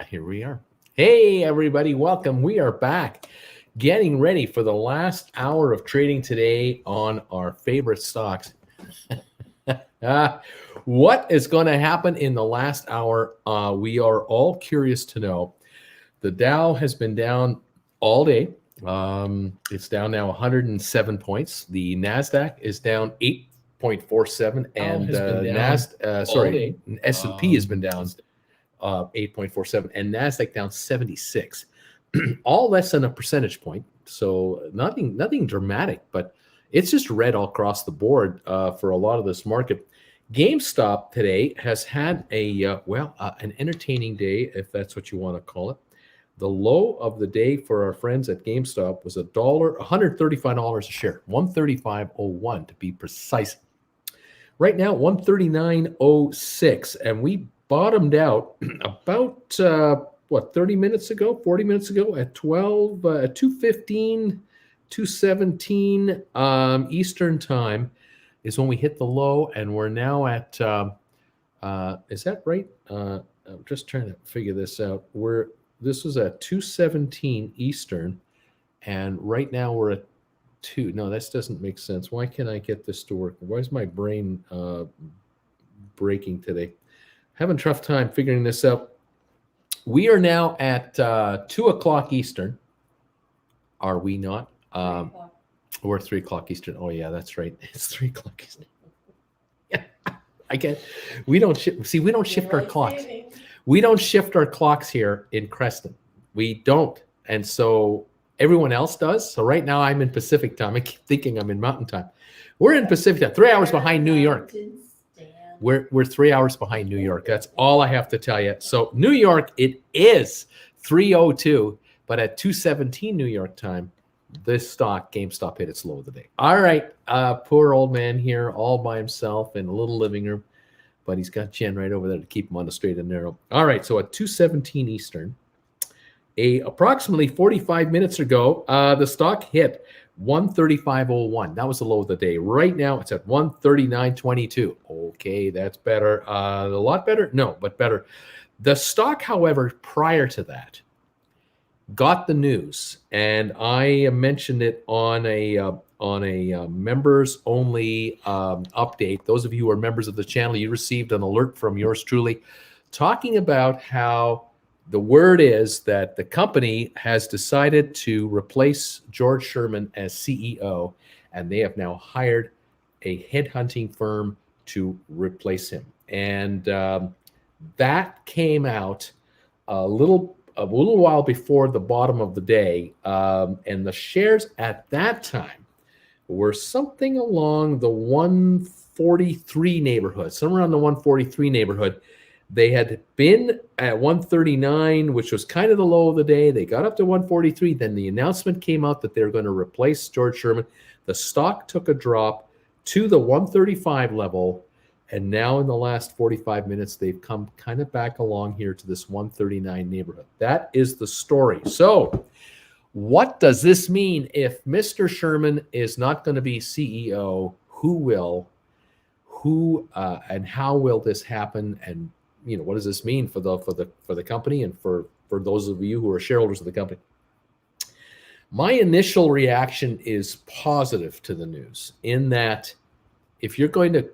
Here we are. Hey, everybody, welcome. We are back getting ready for the last hour of trading today on our favorite stocks. What is going to happen in the last hour? We are all curious to know. The Dow has been down all day. It's down now 107 points. The NASDAQ is down 8.47, and S&P has been down 8.47, and NASDAQ down 76. All less than a percentage point. So nothing dramatic, but it's just red all across the board for a lot of this market. GameStop today has had an entertaining day, if that's what you want to call it. The low of the day for our friends at GameStop was $135 a share, 135.01 to be precise. Right now, 139.06, and we bottomed out about 40 minutes ago at 2:15, 2:17 Eastern time is when we hit the low, and we're now at is that right? I'm just trying to figure this out. This was at 2:17 Eastern, and right now we're at 2. No, that doesn't make sense. Why can't I get this to work? Why is my brain breaking today? Having a tough time figuring this out. We are now at 2 o'clock Eastern. Are we not? We're 3 o'clock Eastern. Oh, yeah, that's right. It's 3 o'clock Eastern. I get. We don't shift our clocks. We don't shift our clocks here in Creston. We don't. And so everyone else does. So right now I'm in Pacific time. I keep thinking I'm in Mountain time. We're in Pacific time, 3 hours behind New York. We're 3 hours behind New York. That's all I have to tell you. So New York, it is 3:02, but at 2:17 New York time, this stock, GameStop, hit its low of the day. All right, poor old man here, all by himself in a little living room, but he's got Jen right over there to keep him on the straight and narrow. All right, so at 2:17 Eastern, approximately 45 minutes ago, the stock hit 135.01. That was the low of the day. Right now, it's at 139.22. Okay, that's better. A lot better? No, but better. The stock, however, prior to that, got the news, and I mentioned it on a members only update. Those of you who are members of the channel, you received an alert from yours truly, talking about how the word is that the company has decided to replace George Sherman as CEO, and they have now hired a headhunting firm to replace him. And that came out a little while before the bottom of the day, and the shares at that time were something along the 143 neighborhood, somewhere around the 143 neighborhood. They had been at 139, which was kind of the low of the day. They got up to 143. Then the announcement came out that they were going to replace George Sherman. The stock took a drop to the 135 level. And now in the last 45 minutes, they've come kind of back along here to this 139 neighborhood. That is the story. So what does this mean? If Mr. Sherman is not going to be CEO, who will? And how will this happen? And what does this mean for the company and for those of you who are shareholders of the company? My initial reaction is positive to the news, in that if you're going to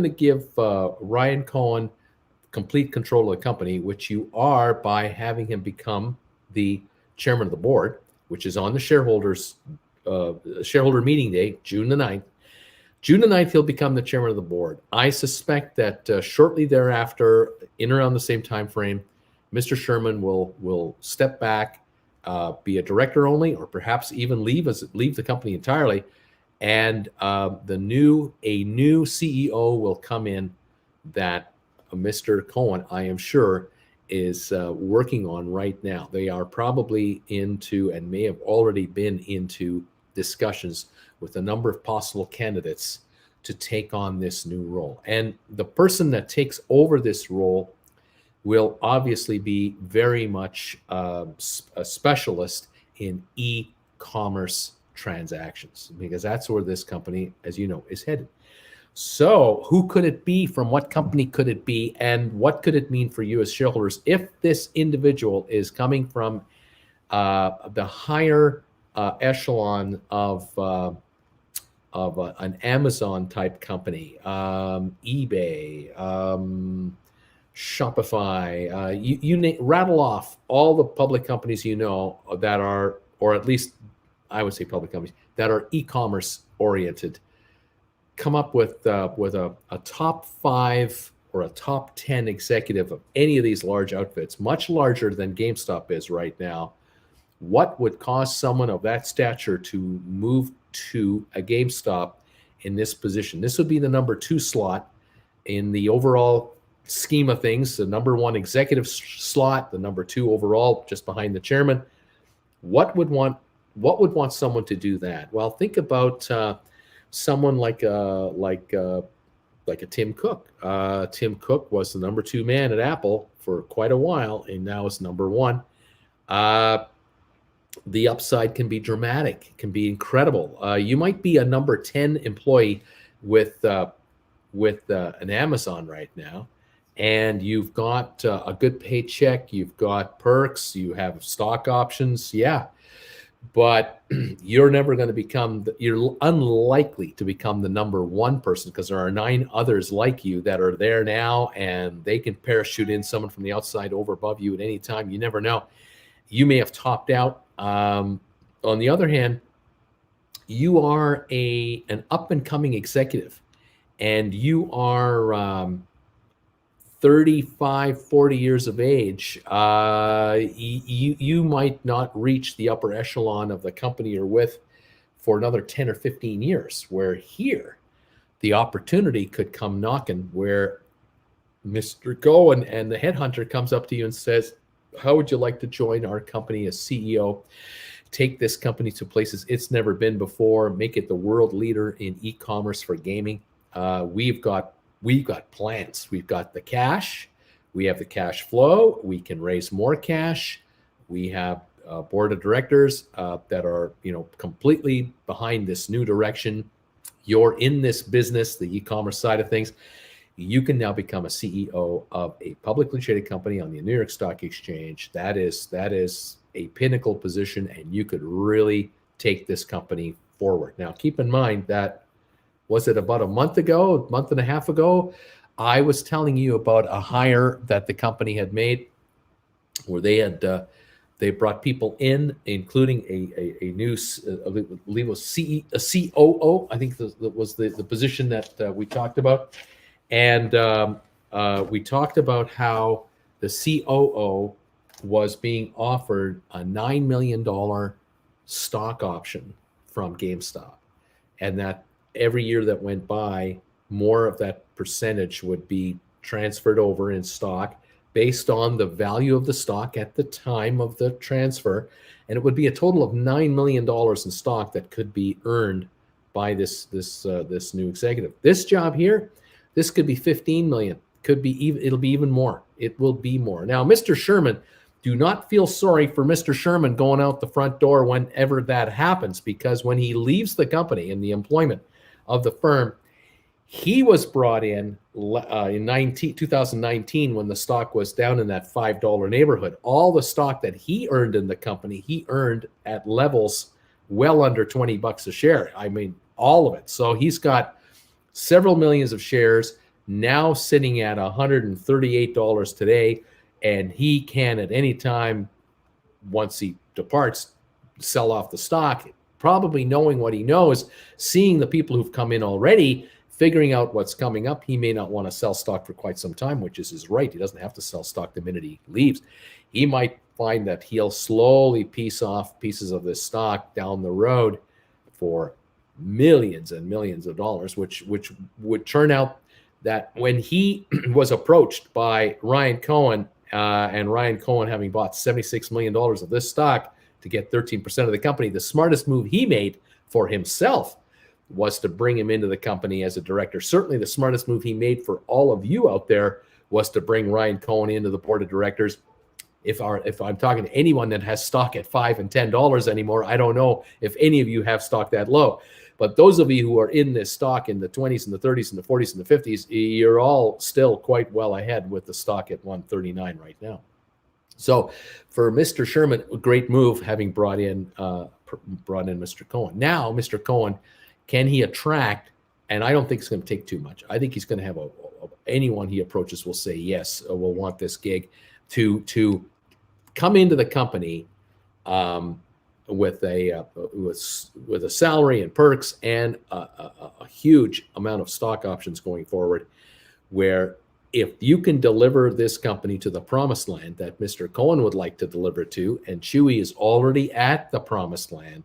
give Ryan Cohen complete control of the company, which you are by having him become the chairman of the board, which is on the shareholder meeting day, June the 9th. June the 9th, he'll become the chairman of the board. I suspect that shortly thereafter, in around the same time frame, Mr. Sherman will step back, be a director only, or perhaps even leave the company entirely. And a new CEO will come in that Mr. Cohen, I am sure, is working on right now. They are probably into, and may have already been into, discussions with a number of possible candidates to take on this new role. And the person that takes over this role will obviously be very much a specialist in e-commerce transactions, because that's where this company, as you know, is headed. So who could it be? From what company could it be? And what could it mean for you as shareholders if this individual is coming from the higher echelon of an Amazon type company, eBay, Shopify, rattle off all the public companies you know that are, or at least I would say public companies that are e-commerce oriented. Come up with a top 5 or a top 10 executive of any of these large outfits, much larger than GameStop is right now. What would cause someone of that stature to move to a GameStop in this position? This would be the number 2 slot in the overall scheme of things, the number 1 executive slot, the number 2 overall, just behind the chairman. What would want someone to do that? Well, think about someone like a Tim Cook. Tim Cook was the number 2 man at Apple for quite a while, and now is number 1. The upside can be dramatic, can be incredible. You might be a number 10 employee with an Amazon right now, and you've got a good paycheck, you've got perks, you have stock options, yeah, but you're never going to become, you're unlikely to become the number 1 person, because there are 9 others like you that are there now, and they can parachute in someone from the outside over above you at any time. You never know. You may have topped out. On the other hand, you are an up-and-coming executive, and you are 35, 40 years of age. You might not reach the upper echelon of the company you're with for another 10 or 15 years, where here, the opportunity could come knocking, where Mr. Goen and the headhunter comes up to you and says, how would you like to join our company as CEO? Take this company to places it's never been before, make it the world leader in e-commerce for gaming. We've got plans. We've got the cash. We have the cash flow. We can raise more cash. We have a board of directors that are, completely behind this new direction. You're in this business, the e-commerce side of things. You can now become a CEO of a publicly traded company on the New York Stock Exchange. That is a pinnacle position, and you could really take this company forward. Now, keep in mind that, was it about a month and a half ago, I was telling you about a hire that the company had made, where they brought people in, including a new, I believe it was a COO. I think that was the position that we talked about. And we talked about how the COO was being offered a $9 million stock option from GameStop, and that every year that went by, more of that percentage would be transferred over in stock based on the value of the stock at the time of the transfer. And it would be a total of $9 million in stock that could be earned by this new executive. This job here, this could be 15 million. Could be even. It'll be even more. It will be more. Now, Mr. Sherman, do not feel sorry for Mr. Sherman going out the front door whenever that happens, because when he leaves the company and the employment of the firm, he was brought in 2019 when the stock was down in that $5 neighborhood. All the stock that he earned in the company, he earned at levels well under $20 a share. I mean, all of it. So he's got several millions of shares now sitting at $138 today, and he can at any time, once he departs, sell off the stock, probably knowing what he knows, seeing the people who've come in already, figuring out what's coming up. He may not want to sell stock for quite some time, which is his right. He doesn't have to sell stock the minute he leaves. He might find that he'll slowly piece off pieces of this stock down the road for millions and millions of dollars, which would turn out that when he was approached by Ryan Cohen, and Ryan Cohen having bought $76 million of this stock to get 13% of the company, the smartest move he made for himself was to bring him into the company as a director. Certainly the smartest move he made for all of you out there was to bring Ryan Cohen into the board of directors. if I'm talking to anyone that has stock at $5 and $10 anymore, I don't know if any of you have stock that low. But those of you who are in this stock in the 20s and the 30s and the 40s and the 50s, you're all still quite well ahead with the stock at 139 right now. So for Mr. Sherman, a great move having brought in Mr. Cohen. Now, Mr. Cohen, can he attract? And I don't think it's going to take too much. I think he's going to have anyone he approaches will say yes, or will want this gig to come into the company with a salary and perks and a huge amount of stock options going forward, where if you can deliver this company to the promised land that Mr. Cohen would like to deliver to, and Chewy is already at the promised land,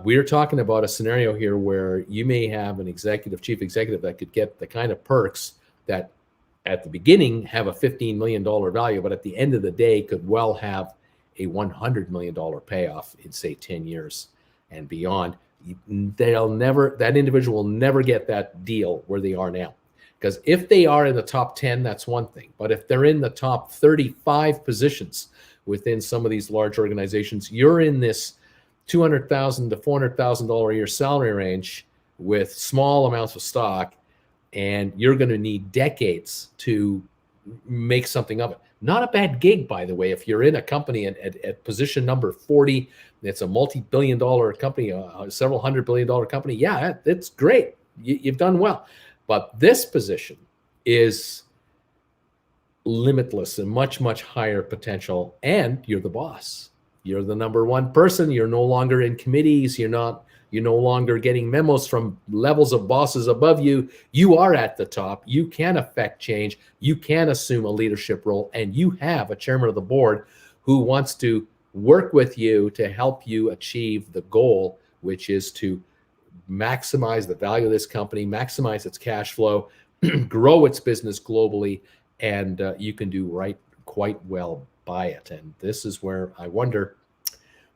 we're talking about a scenario here where you may have an chief executive that could get the kind of perks that at the beginning have a $15 million value, but at the end of the day could well have a $100 million payoff in, say, 10 years and beyond. That individual will never get that deal where they are now. Because if they are in the top 10, that's one thing. But if they're in the top 35 positions within some of these large organizations, you're in this $200,000 to $400,000 a year salary range with small amounts of stock, and you're going to need decades to make something of it. Not a bad gig, by the way, if you're in a company at position number 40, it's a multi-billion-dollar company, several $100 billion company. Yeah, it's great. You've done well. But this position is limitless and much, much higher potential. And you're the boss. You're the number one person. You're no longer in committees. You're no longer getting memos from levels of bosses above you. You are at the top. You can affect change. You can assume a leadership role. And you have a chairman of the board who wants to work with you to help you achieve the goal, which is to maximize the value of this company, maximize its cash flow, grow its business globally, and you can do quite well by it. And this is where I wonder,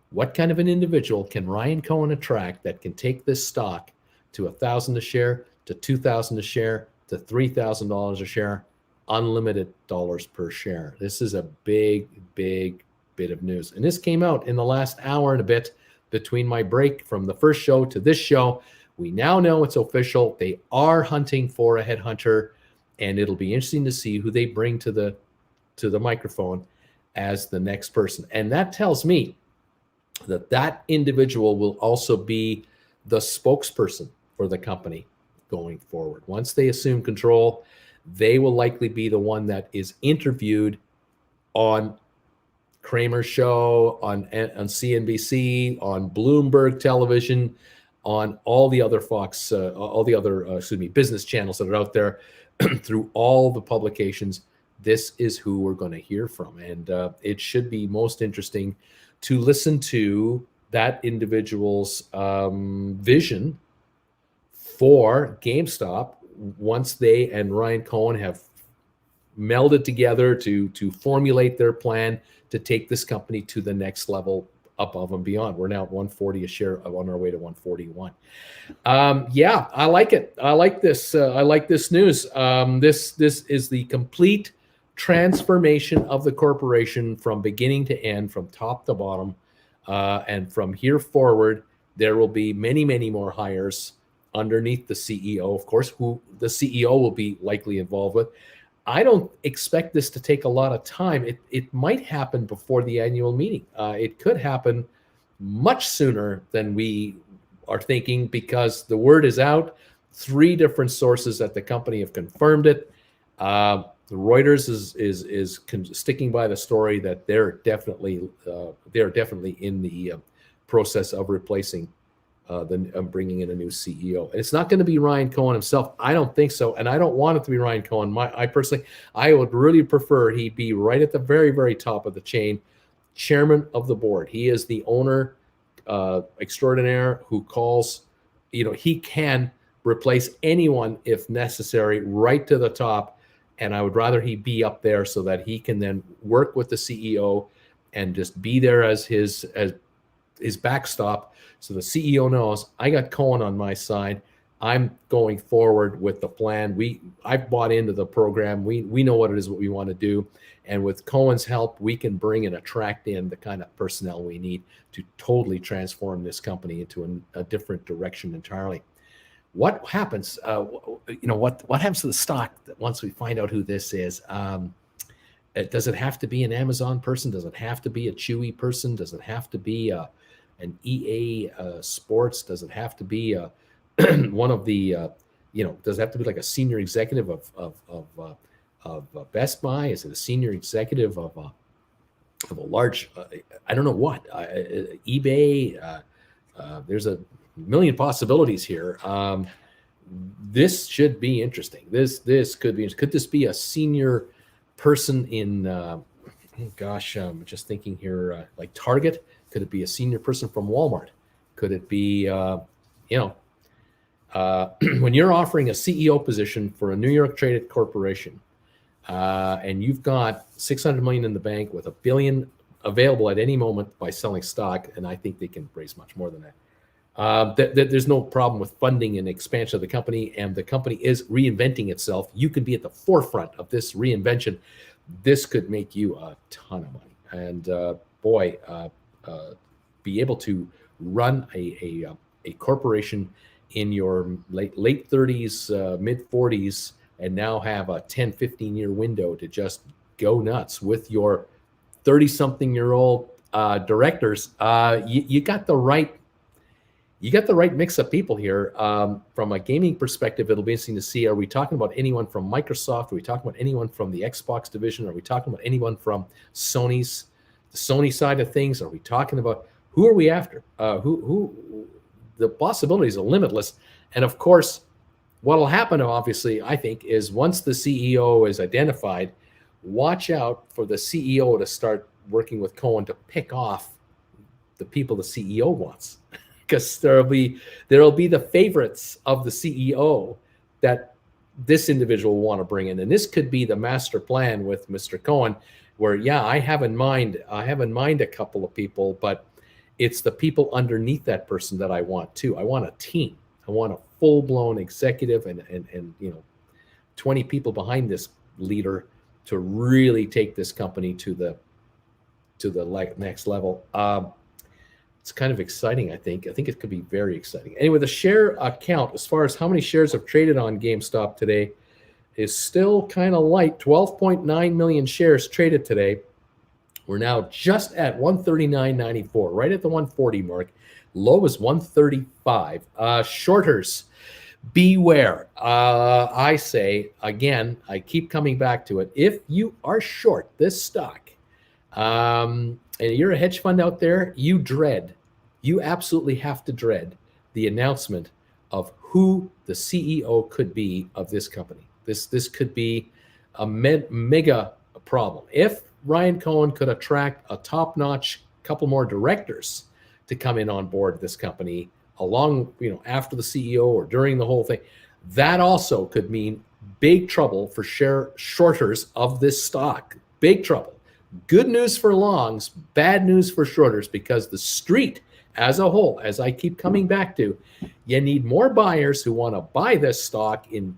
what kind of an individual can Ryan Cohen attract that can take this stock to $1,000 a share, to $2,000 a share, to $3,000 a share, unlimited dollars per share? This is a big, big bit of news. And this came out in the last hour and a bit between my break from the first show to this show. We now know it's official. They are hunting for a headhunter, and it'll be interesting to see who they bring to the microphone as the next person. And that tells me that individual will also be the spokesperson for the company going forward. Once they assume control, they will likely be the one that is interviewed on Kramer's show, on CNBC, on Bloomberg Television, on all the other business channels that are out there, through all the publications. This is who we're going to hear from. And it should be most interesting to listen to that individual's vision for GameStop once they and Ryan Cohen have melded together to formulate their plan to take this company to the next level above and beyond. We're now at 140 a share, on our way to 141. Yeah, I like it. I like this. I like this news. This is the complete transformation of the corporation from beginning to end, from top to bottom. And from here forward, there will be many, many more hires underneath the CEO, of course, who the CEO will be likely involved with. I don't expect this to take a lot of time. It might happen before the annual meeting. It could happen much sooner than we are thinking, because the word is out. 3 different sources at the company have confirmed it. Reuters is sticking by the story that they're definitely in the process of replacing bringing in a new CEO. And it's not going to be Ryan Cohen himself. I don't think so. And I don't want it to be Ryan Cohen. I would really prefer he be right at the very, very top of the chain, chairman of the board. He is the owner extraordinaire who calls, he can replace anyone if necessary, right to the top. And I would rather he be up there so that he can then work with the CEO and just be there as his backstop. So the CEO knows, I got Cohen on my side. I'm going forward with the plan. I've bought into the program. We know what it is, what we want to do. And with Cohen's help, we can bring and attract in the kind of personnel we need to totally transform this company into a different direction entirely. What happens? What happens to the stock once we find out who this is? Does it have to be an Amazon person? Does it have to be a Chewy person? Does it have to be an EA Sports? Does it have to be one of the does it have to be like a senior executive of Best Buy? Is it a senior executive of a large I don't know what eBay? There's a million possibilities here. This should be interesting. This could be. Could this be a senior person in? I'm just thinking here, like Target. Could it be a senior person from Walmart? Could it be when you're offering a CEO position for a New York traded corporation, and you've got $600 million in the bank with $1 billion available at any moment by selling stock, and I think they can raise much more than that. There's no problem with funding and expansion of the company, and the company is reinventing itself. You can be at the forefront of this reinvention. This could make you a ton of money, and be able to run a corporation in your late 30s, mid 40s, and now have a 10, 15-year window to just go nuts with your 30-something-year-old directors. You got the right mix of people here. From a gaming perspective, it'll be interesting to see, are we talking about anyone from Microsoft? Are we talking about anyone from the Xbox division? Are we talking about anyone from the Sony side of things? Are we talking about, who are we after? Who the possibilities are limitless. And of course, what will happen, obviously, I think, is once the CEO is identified, watch out for the CEO to start working with Cohen to pick off the people the CEO wants, because there'll be the favorites of the CEO that this individual will want to bring in. And this could be the master plan with Mr. Cohen, where, I have in mind a couple of people, but it's the people underneath that person that I want too. I want a team. I want a full-blown executive and 20 people behind this leader to really take this company to the next level. It's kind of exciting, I think. I think it could be very exciting. Anyway, the share count, as far as how many shares have traded on GameStop today, is still kind of light. 12.9 million shares traded today. We're now just at 139.94, right at the 140 mark. Low is 135. Shorters, beware. I say, again, I keep coming back to it. If you are short this stock, and you're a hedge fund out there, you absolutely have to dread the announcement of who the CEO could be of this company. This could be a mega problem. If Ryan Cohen could attract a top-notch couple more directors to come in on board this company along, after the CEO or during the whole thing, that also could mean big trouble for shorters of this stock. Big trouble. Good news for longs, bad news for shorters, because the street as a whole, as I keep coming back to, you need more buyers who want to buy this stock in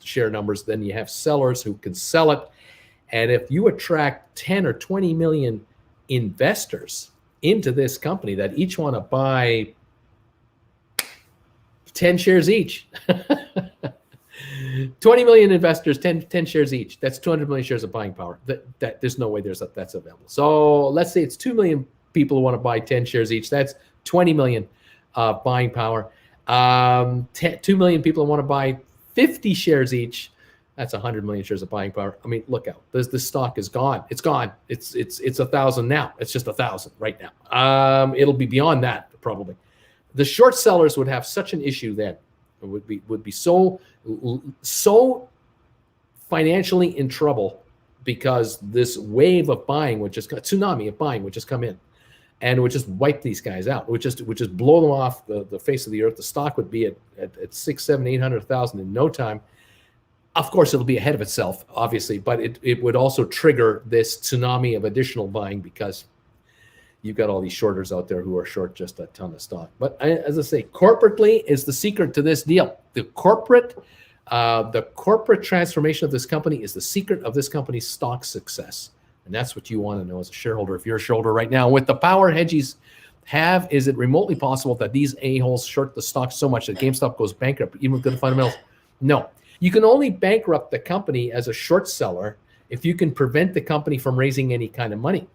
share numbers than you have sellers who can sell it. And if you attract 10 or 20 million investors into this company that each want to buy 10 shares each, 20 million investors, 10 shares each, that's 200 million shares of buying power. That there's no way that's available. So let's say it's 2 million people who want to buy 10 shares each. That's 20 million buying power. 2 million people who want to buy 50 shares each. That's 100 million shares of buying power. I mean, look out. This stock is gone. It's gone. It's 1,000 now. It's just 1,000 right now. It'll be beyond that probably. The short sellers would have such an issue then. It would be so financially in trouble, because this wave of buying would just, tsunami of buying would just come in, and would just wipe these guys out. It would just blow them off the face of the earth. The stock would be at 6, 7, 800,000 in no time. Of course, it'll be ahead of itself, obviously, but it would also trigger this tsunami of additional buying, because you've got all these shorters out there who are short just a ton of stock. But as I say, corporately is the secret to this deal. The corporate transformation of this company is the secret of this company's stock success. And that's what you want to know as a shareholder. If you're a shareholder right now, with the power hedges have, is it remotely possible that these a-holes short the stock so much that GameStop goes bankrupt, even with good fundamentals? No. You can only bankrupt the company as a short seller if you can prevent the company from raising any kind of money.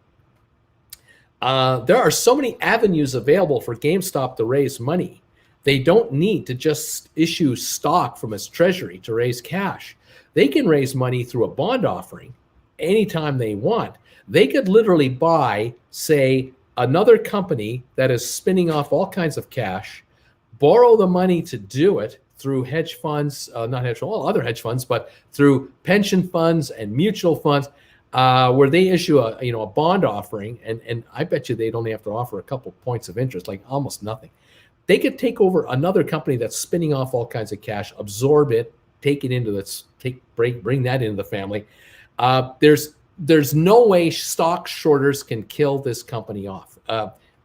There are so many avenues available for GameStop to raise money. They don't need to just issue stock from its treasury to raise cash. They can raise money through a bond offering anytime they want. They could literally buy, say, another company that is spinning off all kinds of cash, borrow the money to do it through hedge funds, not hedge funds, all other hedge funds, but through pension funds and mutual funds, where they issue a bond offering, and I bet you they'd only have to offer a couple points of interest, like almost nothing. They could take over another company that's spinning off all kinds of cash, absorb it, take it into bring that into the family. There's no way stock shorters can kill this company off.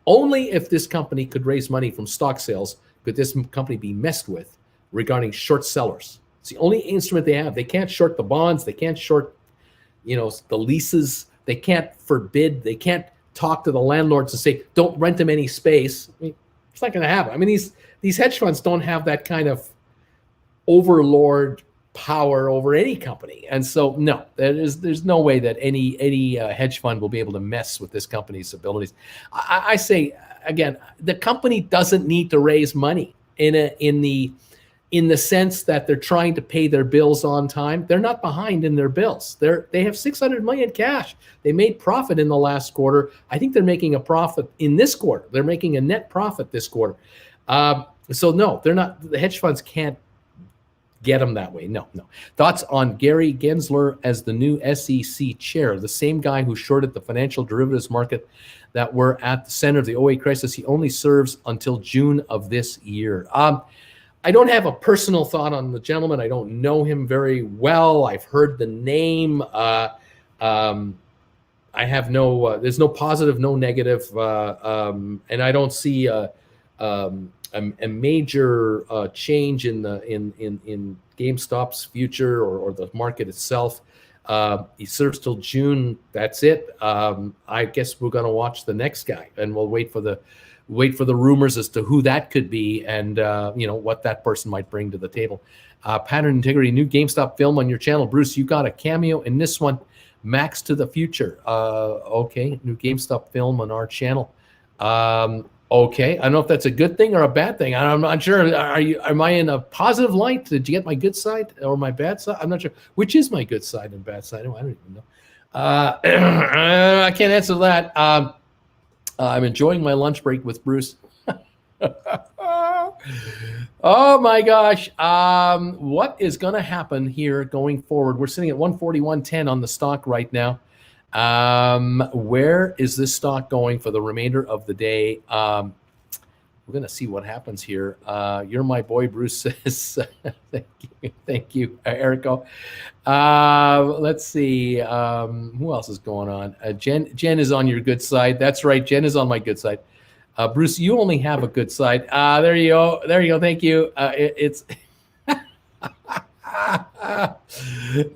Only if this company could raise money from stock sales could this company be messed with regarding short sellers. It's the only instrument they have. They can't short the bonds. They can't short, the leases. They can't forbid. They can't talk to the landlords and say, don't rent them any space. I mean, it's not going to happen. I mean, these hedge funds don't have that kind of overlord power over any company, and so no, there's no way that any hedge fund will be able to mess with this company's abilities. I say again, the company doesn't need to raise money in the sense that they're trying to pay their bills on time. They're not behind in their bills. They have $600 million cash. They made profit in the last quarter. I think they're making a profit in this quarter. They're making a net profit this quarter. So no, they're not. The hedge funds can't get them that way. No. Thoughts on Gary Gensler as the new SEC chair, the same guy who shorted the financial derivatives market that were at the center of the '08 crisis. He only serves until June of this year. I don't have a personal thought on the gentleman. I don't know him very well. I've heard the name. I have there's no positive, no negative, and I don't see a major change in GameStop's future or the market itself. He serves till June. That's it. I guess we're going to watch the next guy, and we'll wait for the rumors as to who that could be, and what that person might bring to the table. Pattern Integrity, new GameStop film on your channel, Bruce. You got a cameo in this one. Max to the Future. Okay, new GameStop film on our channel. Okay, I don't know if that's a good thing or a bad thing. I'm not sure. Am I in a positive light? Did you get my good side or my bad side? I'm not sure. Which is my good side and bad side? I don't even know. I can't answer that. I'm enjoying my lunch break with Bruce. Oh my gosh. What is going to happen here going forward? We're sitting at 141.10 on the stock right now. Where is this stock going for the remainder of the day? We're going to see what happens here. You're my boy, Bruce says. Thank you, Erico. Let's see. Who else is going on? Jen is on your good side. That's right. Jen is on my good side. Bruce, you only have a good side. There you go. There you go. Thank you. It's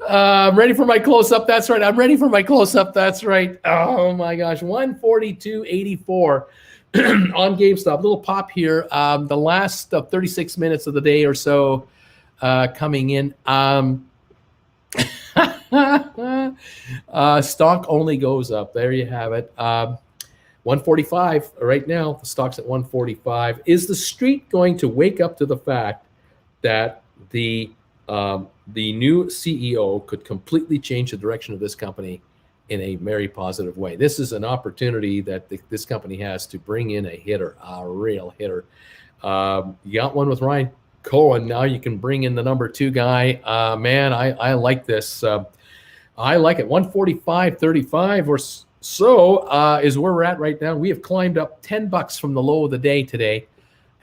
I'm ready for my close-up. That's right. I'm ready for my close-up. That's right. Oh, my gosh. 142.84 on GameStop. Little pop here. The last 36 minutes of the day or so coming in. Stock only goes up. There you have it. 145 right now. The stock's at 145. Is the street going to wake up to the fact that the new CEO could completely change the direction of this company in a very positive way? This is an opportunity that this company has to bring in a hitter, a real hitter. You got one with Ryan Cohen. Now you can bring in the number 2 guy. Man, I like this. I like it. 145.35 or so is where we're at right now. We have climbed up $10 from the low of the day today.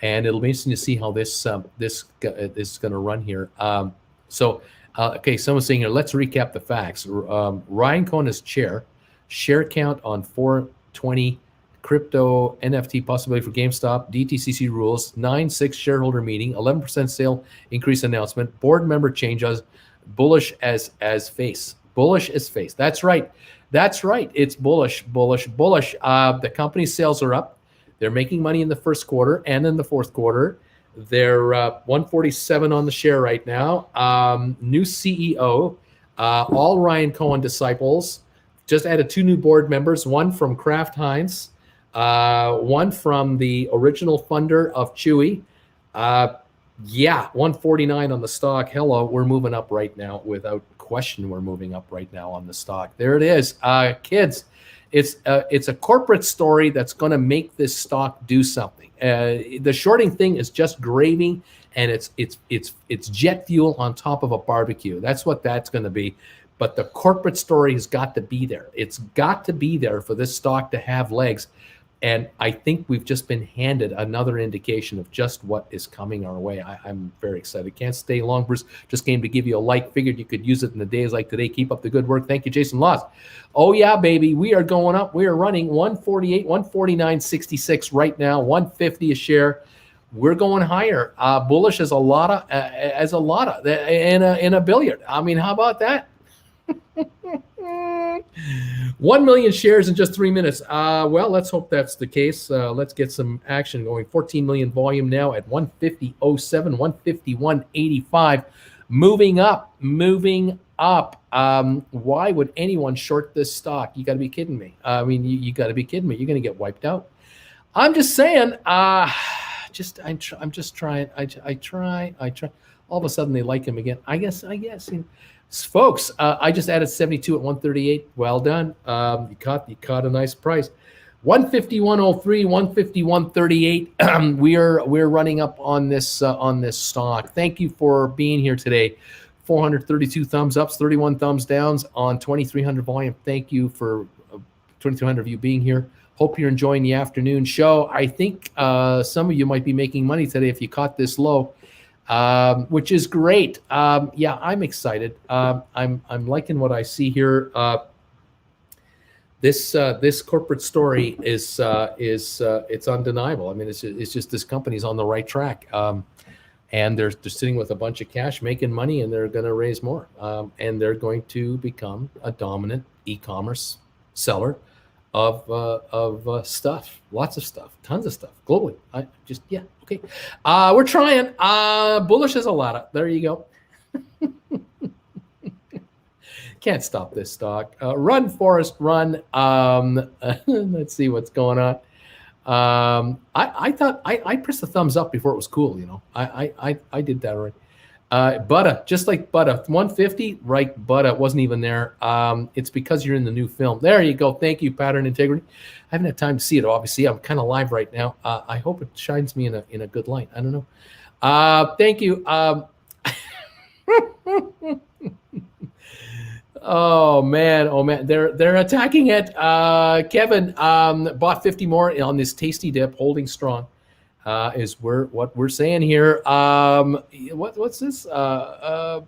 And it'll be interesting to see how this is going to run here. Okay, someone's saying here, let's recap the facts. Ryan Cohen is chair. Share count on 420 crypto NFT possibility for GameStop, DTCC rules, 9/6 shareholder meeting, 11% sale increase announcement, board member changes, bullish as face. Bullish as face. That's right. That's right. It's bullish, bullish, bullish. The company's sales are up. They're making money in the first quarter and in the fourth quarter. They're 147 on the share right now. New CEO, all Ryan Cohen disciples. Just added 2 new board members, one from Kraft Heinz, one from the original funder of Chewy. Yeah, 149 on the stock. Hello, we're moving up right now. Without question, we're moving up right now on the stock. There it is. Kids, it's a corporate story that's going to make this stock do something. The shorting thing is just gravy, and it's jet fuel on top of a barbecue. That's what that's going to be. But the corporate story has got to be there. It's got to be there for this stock to have legs. And I think we've just been handed another indication of just what is coming our way. I'm very excited. Can't stay long, Bruce. Just came to give you a like. Figured you could use it in the days like today. Keep up the good work. Thank you, Jason Laws. Oh, yeah, baby. We are going up. We are running 148, 149.66 right now, 150 a share. We're going higher. Bullish as a lotta, in a billiard. I mean, how about that? 1 million shares in just 3 minutes. Well, let's hope that's the case. Let's get some action going. 14 million volume now at 150.07, 151.85. Moving up, moving up. Why would anyone short this stock? You got to be kidding me. I mean, you got to be kidding me. You're going to get wiped out. I'm just saying. I'm just trying. I try. All of a sudden, they like him again. I guess. Folks, I just added 72 at 138. Well done. You caught a nice price. 151.03, 151.38. We're running up on this stock. Thank you for being here today. 432 thumbs ups, 31 thumbs downs on 2,300 volume. Thank you for 2,300 of you being here. Hope you're enjoying the afternoon show. I think some of you might be making money today if you caught this low. Which is great. Yeah, I'm excited. I'm liking what I see here. This corporate story is it's undeniable. I mean, it's just this company's on the right track, and they're sitting with a bunch of cash, making money, and they're going to raise more, and they're going to become a dominant e-commerce seller of stuff, lots of stuff, tons of stuff globally. Okay. We're trying. Bullish as a lot. There you go. Can't stop this stock. Run, Forrest, run. Let's see what's going on. I thought I pressed the thumbs up before it was cool. You know, I did that already. Butta, just like Butta, 150, right? Butta wasn't even there. It's because you're in the new film. There you go. Thank you, Pattern Integrity. I haven't had time to see it. Obviously, I'm kind of live right now. I hope it shines me in a good light. I don't know. Thank you. Oh man, they're attacking it. Kevin bought 50 more on this tasty dip, holding strong. Is what we're saying here. What's this?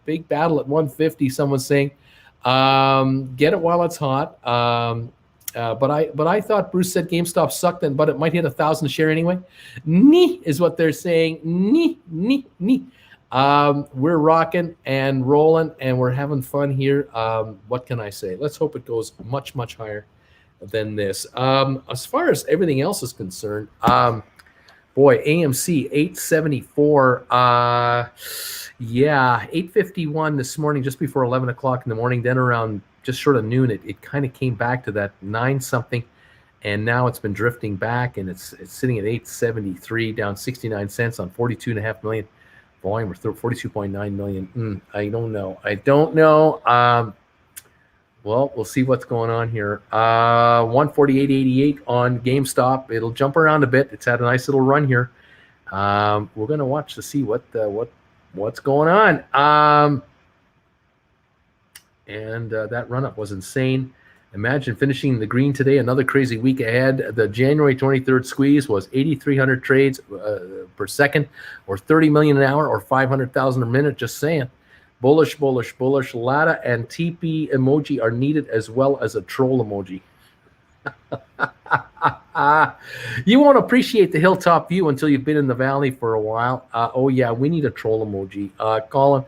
Big battle at 150. Someone's saying, get it while it's hot. But I thought Bruce said GameStop sucked, but it might hit 1,000 a share anyway. Nee is what they're saying. Nee. We're rocking and rolling, and we're having fun here. What can I say? Let's hope it goes much higher than this. As far as everything else is concerned, boy, AMC 874. Yeah, 851 this morning, just before 11 o'clock in the morning. Then around just short of noon, it kind of came back to that 9 something, and now it's been drifting back, and it's sitting at 873, down 69 cents on 42.5 million volume, or 42.9 million. I don't know. Well, we'll see what's going on here. 148.88 on GameStop. It'll jump around a bit. It's had a nice little run here. We're going to watch to see what's going on. And that run up was insane. Imagine finishing the green today. Another crazy week ahead. The January 23rd squeeze was 8,300 trades per second, or 30 million an hour, or 500,000 a minute. Just saying. Bullish. Lada and TP emoji are needed, as well as a troll emoji. You won't appreciate the hilltop view until you've been in the valley for a while. Oh yeah, we need a troll emoji. Colin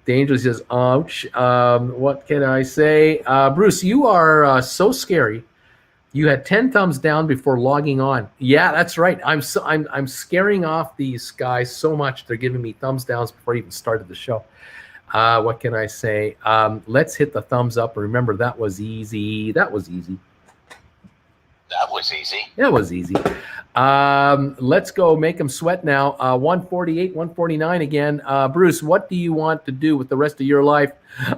Dangerous says, ouch. What can I say? Bruce, you are so scary. You had 10 thumbs down before logging on. Yeah, that's right. I'm scaring off these guys so much. They're giving me thumbs downs before I even started the show. What can I say? Let's hit the thumbs up. Remember, that was easy. That was easy. That was easy. That was easy. Let's go make them sweat now. 148, 149 again. Bruce, what do you want to do with the rest of your life?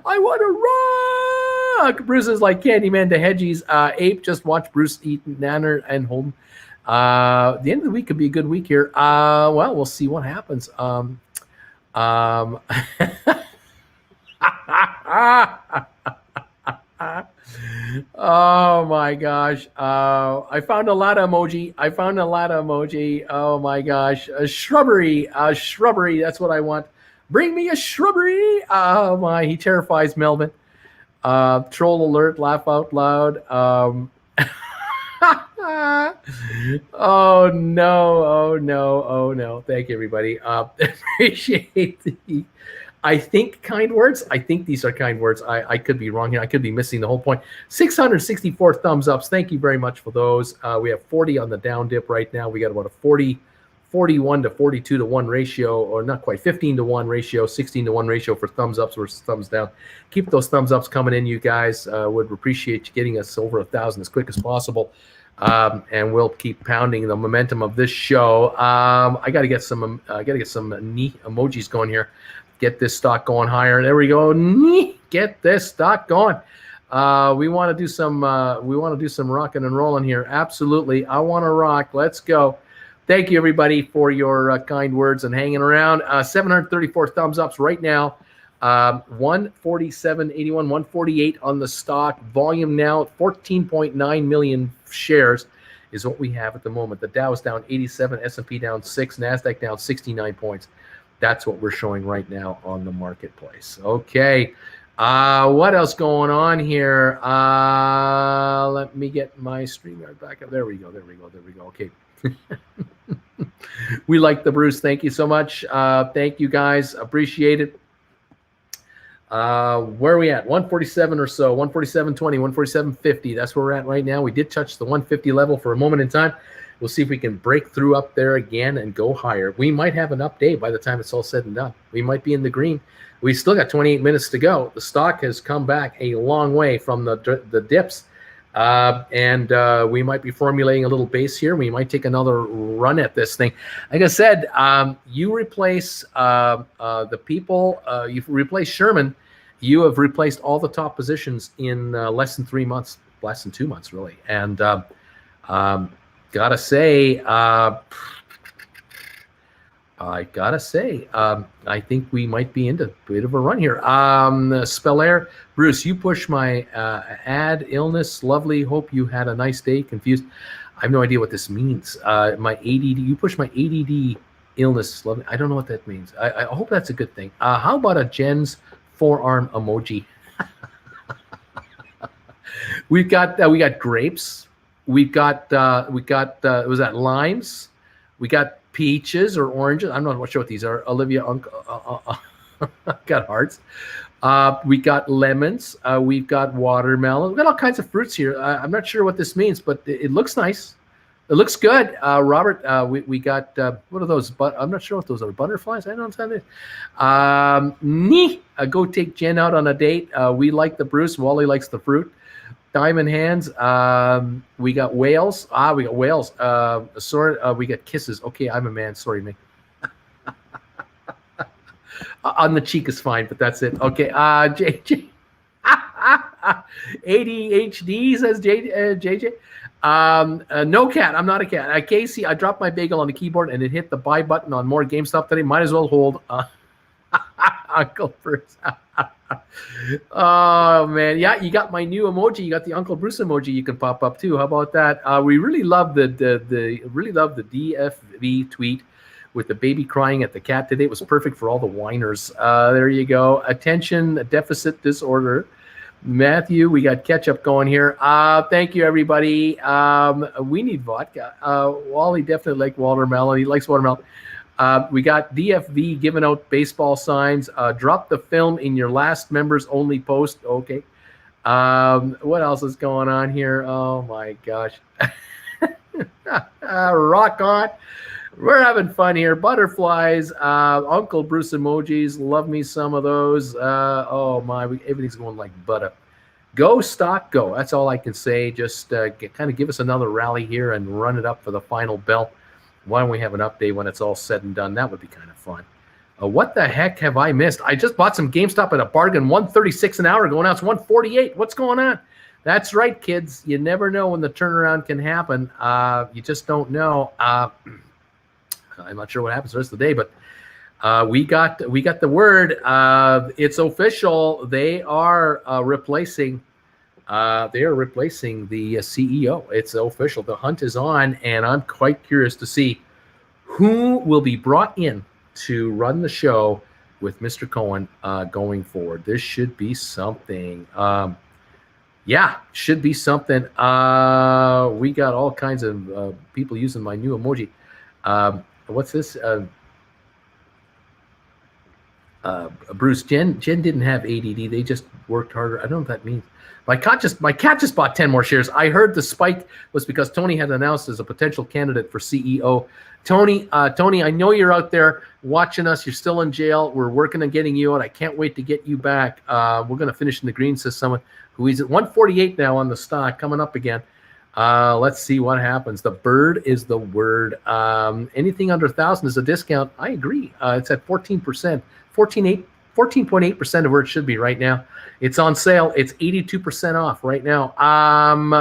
I want to rock. Bruce is like Candyman to Hedgies. Ape, just watch Bruce eat Nanner and Holden. The end of the week could be a good week here. Well, we'll see what happens. Oh my gosh. I found a lot of emoji. Oh my gosh. A shrubbery. That's what I want. Bring me a shrubbery. Oh my. He terrifies Melvin. Troll alert. Laugh out loud. Oh no. Thank you, everybody. Appreciate the... I think kind words. I think these are kind words. I could be wrong here. I could be missing the whole point. 664 thumbs ups. Thank you very much for those. We have 40 on the down dip right now. We got about a 41 to 42 to 1 ratio, or not quite, 15 to 1 ratio, 16 to 1 ratio for thumbs ups versus thumbs down. Keep those thumbs ups coming in, you guys. Would appreciate you getting us over 1,000 as quick as possible. And we'll keep pounding the momentum of this show. I got to get some neat emojis going here. Get this stock going higher. There we go. Get this stock going. We want to do some rocking and rolling here. Absolutely. I want to rock. Let's go. Thank you, everybody, for your kind words and hanging around. 734 thumbs ups right now. 147.81, 148 on the stock. Volume now 14.9 million shares is what we have at the moment. The Dow is down 87, S&P down 6, NASDAQ down 69 points. That's what we're showing right now on the marketplace. Okay. What else going on here? Let me get my StreamYard back up. There we go. Okay. We like the Bruce. Thank you so much. Thank you, guys. Appreciate it. Where are we at? 147 or so. 147.20, 147.50. That's where we're at right now. We did touch the 150 level for a moment in time. We'll see if we can break through up there again and go higher. We might have an up day by the time it's all said and done. We might be in the green. We still got 28 minutes to go. The stock has come back a long way from the dips. And we might be formulating a little base here. We might take another run at this thing. Like I said, you replace the people, you replace Sherman, you have replaced all the top positions in less than 3 months, less than 2 months, really. And gotta say, I think we might be into a bit of a run here. Spellair, Bruce, you push my ad illness. Lovely. Hope you had a nice day. Confused. I have no idea what this means. My ADD. You push my ADD illness. Lovely. I don't know what that means. I hope that's a good thing. How about a Jen's forearm emoji? we got grapes. We've got was that limes? We got peaches or oranges. I'm not sure what these are. Olivia, got hearts. We got lemons. We've got watermelon. We've got all kinds of fruits here. I'm not sure what this means, but it looks nice. It looks good. Robert, we got, what are those? But I'm not sure what those are. Butterflies? I don't know what that is. Go take Jen out on a date. We like the Bruce. Wally likes the fruit. Diamond hands. We got whales. We got whales. We got kisses. Okay, I'm a man. Sorry, me. On the cheek is fine, but that's it. Okay. JJ. ADHD says JJ. No cat. I'm not a cat. Casey, I dropped my bagel on the keyboard and it hit the buy button on more GameStop today. Might as well hold. Uncle Bruce. Oh man, yeah, you got my new emoji. You got the Uncle Bruce emoji. You can pop up too. How about that? We really love the DFV tweet with the baby crying at the cat today. It was perfect for all the whiners. There you go. Attention deficit disorder. Matthew, we got ketchup going here. Thank you, everybody. We need vodka. Wally definitely likes watermelon. He likes watermelon. We got DFV giving out baseball signs. Drop the film in your last members only post. Okay. What else is going on here? Oh my gosh. Rock on. We're having fun here. Butterflies, Uncle Bruce emojis. Love me some of those. Oh my, everything's going like butter. Go stock, go. That's all I can say. Just kind of give us another rally here and run it up for the final bell. Why don't we have an update when it's all said and done? That would be kind of fun. What the heck have I missed? I just bought some GameStop at a bargain, $136 an hour. Going out, it's $148. What's going on? That's right, kids. You never know when the turnaround can happen. You just don't know. I'm not sure what happens the rest of the day, but we got the word. It's official. They are replacing. They are replacing the CEO. It's official. The hunt is on, and I'm quite curious to see who will be brought in to run the show with Mr. Cohen going forward. This should be something. Yeah, should be something. We got all kinds of people using my new emoji. What's this? Bruce, Jen didn't have ADD. They just worked harder. I don't know what that means. My cat just bought 10 more shares. I heard the spike was because Tony had announced as a potential candidate for CEO. Tony, I know you're out there watching us. You're still in jail. We're working on getting you out. I can't wait to get you back. We're going to finish in the green, says someone who is at 148 now on the stock, coming up again. Let's see what happens. The bird is the word. Anything under 1,000 is a discount. I agree. It's at 14%, 14.8% of where it should be right now. It's on sale. It's 82% off right now.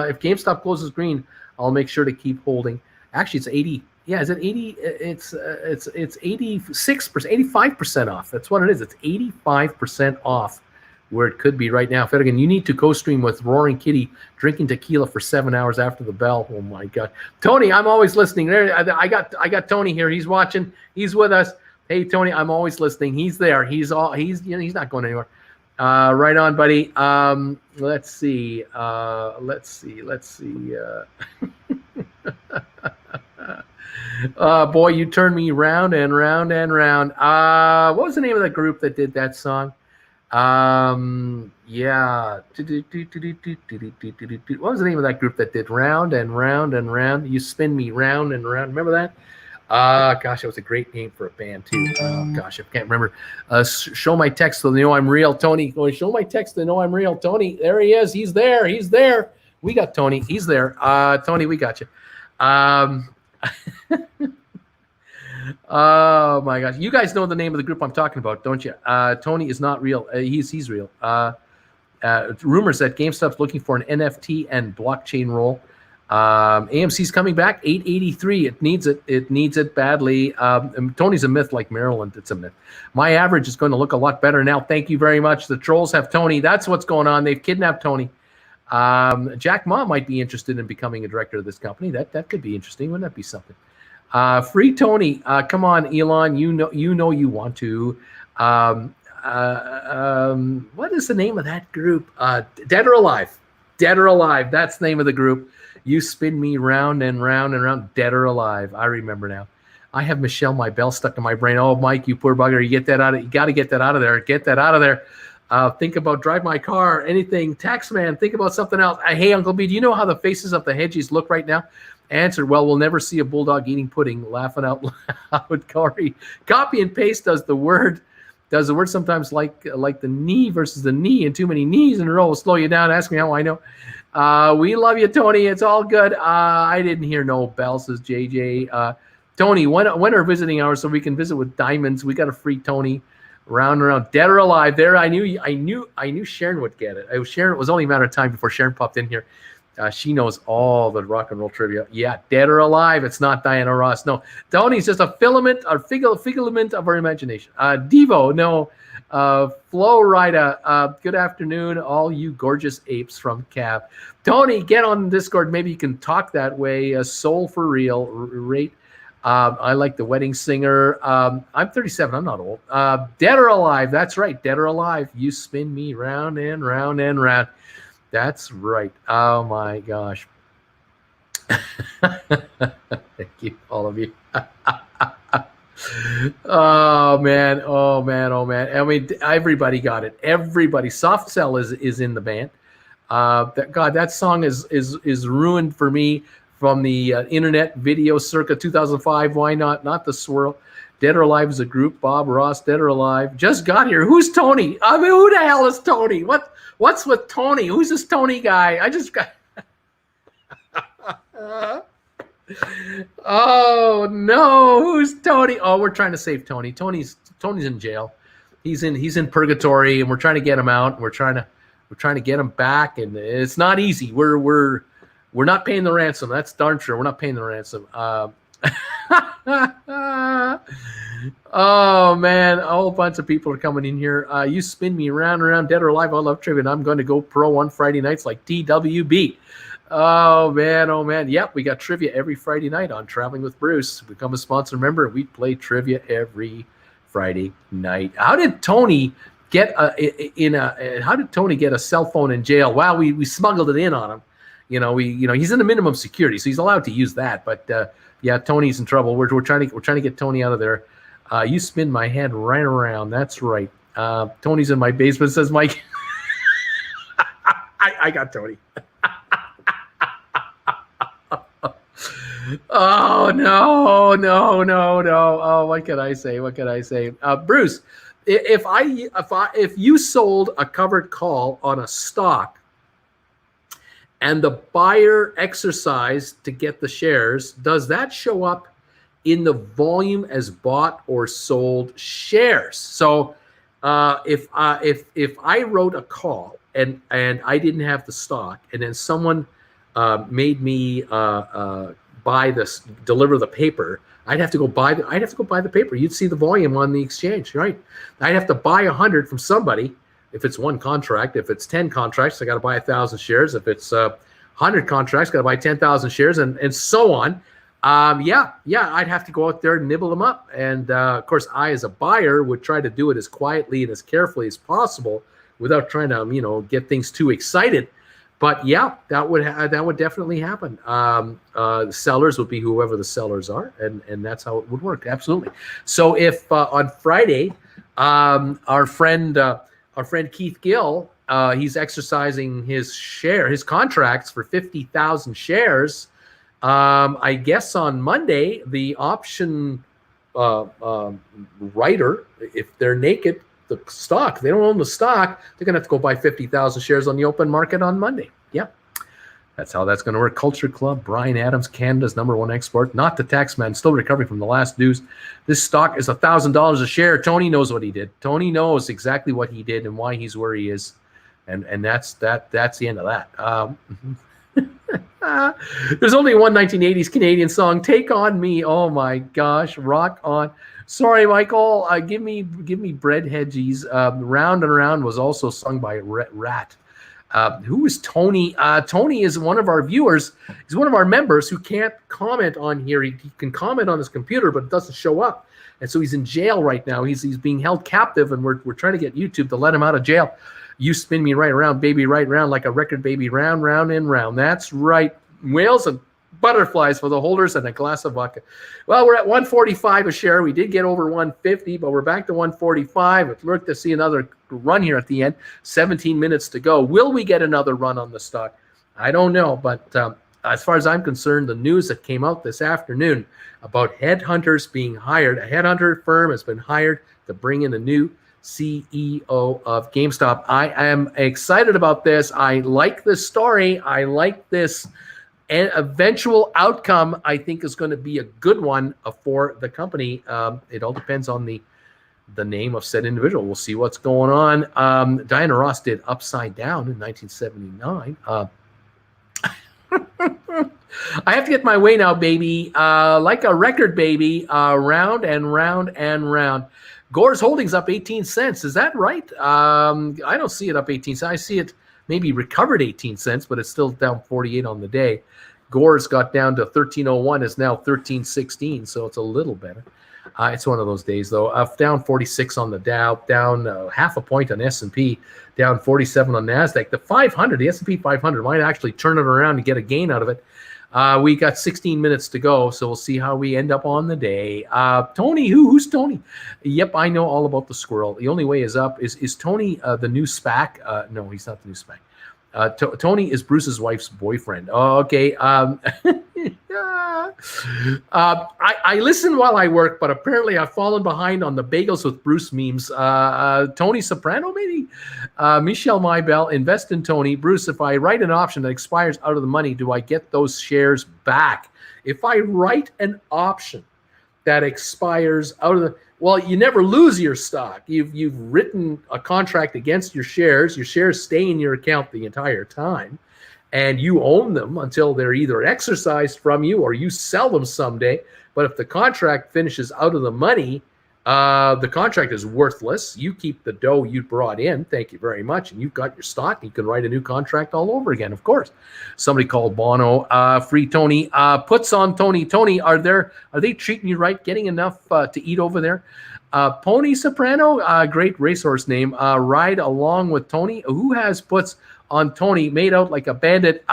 If GameStop closes green, I'll make sure to keep holding. Actually, it's 80. Yeah, is it 80? It's 86%, 85% off. That's what it is. It's 85% off where it could be right now. Fedigan, you need to co-stream with Roaring Kitty drinking tequila for 7 hours after the bell. Oh my God, Tony, I'm always listening. There, I got Tony here. He's watching. He's with us. Hey Tony, I'm always listening. He's there. He's not going anywhere. Right on, buddy. Let's see. Boy, you turned me round and round and round. What was the name of the group that did that song? Yeah. What was the name of that group that did round and round and round? You spin me round and round. Remember that? Gosh, it was a great name for a band too. Oh gosh, I can't remember. Show my text so they know I'm real. Tony, show my text to know I'm real. Tony, there he is. He's there. He's there. We got Tony. He's there. Tony, we got you. Oh my gosh, you guys know the name of the group I'm talking about, don't you? Tony is not real. He's real. Rumors that GameStop's looking for an NFT and blockchain role. AMC's coming back, 883. It needs it. It needs it badly. Tony's a myth like Maryland. It's a myth. My average is going to look a lot better now. Thank you very much. The trolls have Tony. That's what's going on. They've kidnapped Tony. Jack Ma might be interested in becoming a director of this company. That could be interesting. Wouldn't that be something? Free Tony. Come on, Elon. You know you want to. What is the name of that group? Dead or Alive. Dead or Alive. That's the name of the group. You spin me round and round and round. Dead or Alive. I remember now. I have Michelle My Bell stuck in my brain. Oh, Mike, you poor bugger. You get that out of. You got to get that out of there. Get that out of there. Think about drive my car. Anything. Taxman. Think about something else. Hey, Uncle B, do you know how the faces of the hedgies look right now? Answer, well, we'll never see a bulldog eating pudding. Laughing out loud. Corey. Copy and paste does the word sometimes like the knee versus the knee, and too many knees in a row will slow you down. Ask me how I know. We love you, Tony. It's all good. I didn't hear no bell, says JJ. Tony, when are visiting hours so we can visit with diamonds? We got a free Tony. Round and around, dead or alive. There, I knew Sharon would get it. Sharon, it was only a matter of time before Sharon popped in here. She knows all the rock and roll trivia. Yeah, dead or alive. It's not Diana Ross. No, Tony's just a figment of our imagination. Devo, no. Flo Rida, good afternoon, all you gorgeous apes from Cav. Tony, get on Discord. Maybe you can talk that way. Soul for real. Rate. I like The Wedding Singer. I'm 37. I'm not old. Dead or Alive. That's right. Dead or Alive. You spin me round and round and round. That's right. Oh, my gosh. Thank you, all of you. Oh man, oh man, oh man. I mean, everybody got it. Everybody. Soft Cell is in the band. That song is ruined for me from the internet video circa 2005. Why not? Not the swirl. Dead or Alive is a group. Bob Ross, Dead or Alive. Just got here. Who's Tony? I mean, who the hell is Tony? What's with Tony? Who's this Tony guy? I just got. Oh no, who's Tony? Oh, we're trying to save Tony. Tony's in jail. He's in purgatory, and we're trying to get him out. We're trying to get him back, and it's not easy. We're not paying the ransom. That's darn sure. We're not paying the ransom. Oh man, a whole bunch of people are coming in here. You spin me round and round, Dead or Alive. I love trivia, and I'm going to go pro on Friday nights like TWB. Oh man. Yep, we got trivia every Friday night on Traveling with Bruce. Become a sponsor member. We play trivia every Friday night. How did Tony get a cell phone in jail? Wow, we smuggled it in on him. He's in the minimum security, so he's allowed to use that. But yeah, Tony's in trouble. We're trying to get Tony out of there. You spin my head right around. That's right. Tony's in my basement, says Mike. I got Tony. Oh no! Oh, what can I say? Bruce, if you sold a covered call on a stock, and the buyer exercised to get the shares, does that show up in the volume as bought or sold shares? So, if I wrote a call and I didn't have the stock, and then someone made me deliver the paper, I'd have to go buy the paper. You'd see the volume on the exchange, right? I'd have to buy 100 from somebody. If it's one contract, if it's 10 contracts, I got to buy 1,000 shares. If it's 100 contracts, got to buy 10,000 shares, and so on. Yeah, I'd have to go out there and nibble them up. And of course, I, as a buyer, would try to do it as quietly and as carefully as possible without trying to, get things too excited. But yeah, that would definitely happen. The sellers would be whoever the sellers are, and that's how it would work. Absolutely. So if on Friday, our friend Keith Gill, he's exercising his contracts for 50,000 shares. I guess on Monday, the option writer, if they're naked, the stock, they don't own the stock, they're going to have to go buy 50,000 shares on the open market on Monday. Yeah, that's how that's going to work. Culture Club, Brian Adams, Canada's #1 export, not the tax man, still recovering from the last news. This stock is $1,000 a share. Tony knows what he did. Tony knows exactly what he did and why he's where he is. And that's the end of that. There's only one 1980s Canadian song, Take On Me. Oh my gosh, rock on. Sorry, Michael. Give me Bread Hedgies. Round and Around was also sung by Rat. Who is Tony? Tony is one of our viewers. He's one of our members who can't comment on here. He can comment on his computer, but it doesn't show up. And so he's in jail right now. He's being held captive, and we're trying to get YouTube to let him out of jail. You spin me right around, baby, right around like a record, baby, round, round, and round. That's right. Whales and butterflies for the holders and a glass of vodka. Well, we're at 145 a share. We did get over 150, but we're back to 145. It's look to see another run here at the end. 17 minutes to go. Will we get another run on the stock? I don't know, but as far as I'm concerned, the news that came out this afternoon about headhunters being hired, a headhunter firm has been hired to bring in a new CEO of GameStop. I am excited about this. I like this story. I like this. And eventual outcome, I think, is going to be a good one for the company. It all depends on the name of said individual. We'll see what's going on. Diana Ross did Upside Down in 1979. I have to get my way now, baby. Like a record, baby. Round and round and round. Gore's Holdings up 18 cents. Is that right? I don't see it up 18 cents. I see it maybe recovered 18 cents, but it's still down 48 on the day. Gore's got down to 1301, is now 1316, so it's a little better. It's one of those days, though. Down 46 on the Dow, down half a point on S&P, down 47 on NASDAQ. The 500, the S&P 500 might actually turn it around and get a gain out of it. We got 16 minutes to go, so we'll see how we end up on the day. Tony, who's Tony? Yep, I know all about the squirrel. The only way is up. Is Tony the new SPAC? No, he's not the new SPAC. Tony is Bruce's wife's boyfriend. Oh, okay. I listen while I work, but apparently I've fallen behind on the bagels with Bruce memes. Tony Soprano, maybe? Michelle Maybell, invest in Tony. Bruce, if I write an option that expires out of the money, do I get those shares back? If I write an option that expires out of the... Well, you never lose your stock. You've written a contract against your shares. Your shares stay in your account the entire time, and you own them until they're either exercised from you or you sell them someday. But if the contract finishes out of the money, the contract is worthless. You keep the dough you brought in. Thank you very much. And you've got your stock. You can write a new contract all over again, of course. Somebody called Bono. Free Tony. Puts on Tony. Tony, are they treating you right? Getting enough to eat over there? Pony Soprano, great racehorse name. Ride along with Tony. Who has puts on Tony? Made out like a bandit.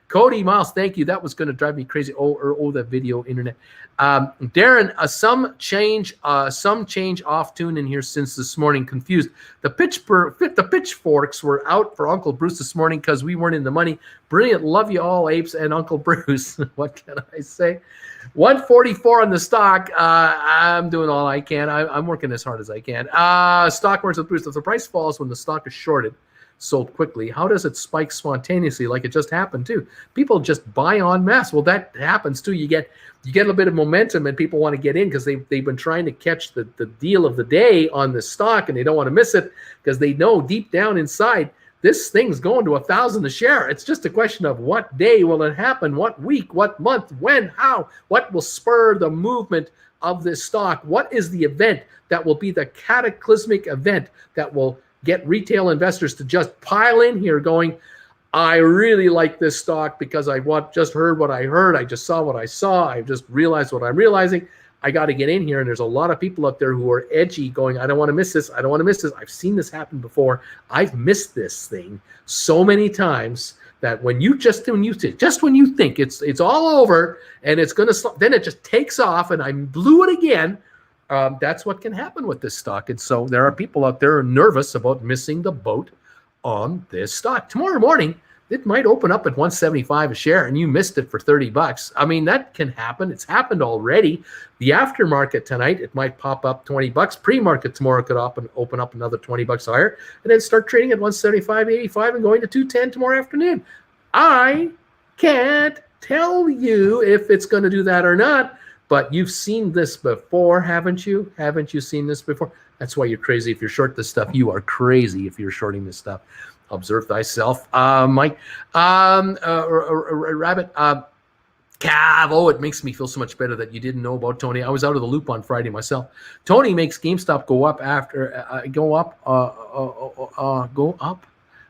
Cody Miles, thank you. That was going to drive me crazy. The video internet. Darren, some change off tune in here since this morning. Confused. The pitchforks were out for Uncle Bruce this morning because we weren't in the money. Brilliant. Love you all, apes and Uncle Bruce. What can I say? 144 on the stock. I'm doing all I can. I'm working as hard as I can. Stock market with Bruce. If the price falls when the stock is shorted, sold quickly, how does it spike spontaneously like it just happened too? People just buy en masse. Well, that happens too. You get a little bit of momentum and people want to get in because they've been trying to catch the deal of the day on the stock, and they don't want to miss it because they know deep down inside this thing's going to 1,000 a share. It's just a question of what day will it happen, what week, what month, when, how, what will spur the movement of this stock? What is the event that will be the cataclysmic event that will get retail investors to just pile in here going, I really like this stock because I just heard what I heard. I just saw what I saw. I just realized what I'm realizing. I got to get in here. And there's a lot of people out there who are edgy going, I don't want to miss this. I don't want to miss this. I've seen this happen before. I've missed this thing so many times that when you think it's all over and it's going to stop, then it just takes off and I blew it again. That's what can happen with this stock. And so there are people out there nervous about missing the boat on this stock. Tomorrow morning, it might open up at 175 a share and you missed it for $30. I mean, that can happen. It's happened already. The aftermarket tonight, it might pop up $20. Pre-market tomorrow could open up another $20 higher and then start trading at 175.85 and going to 210 tomorrow afternoon. I can't tell you if it's going to do that or not. But you've seen this before, haven't you? Haven't you seen this before? That's why you're crazy if you're short this stuff. You are crazy if you're shorting this stuff. Observe thyself. Mike, Rabbit, Cav. Oh, it makes me feel so much better that you didn't know about Tony. I was out of the loop on Friday myself. Tony makes GameStop go up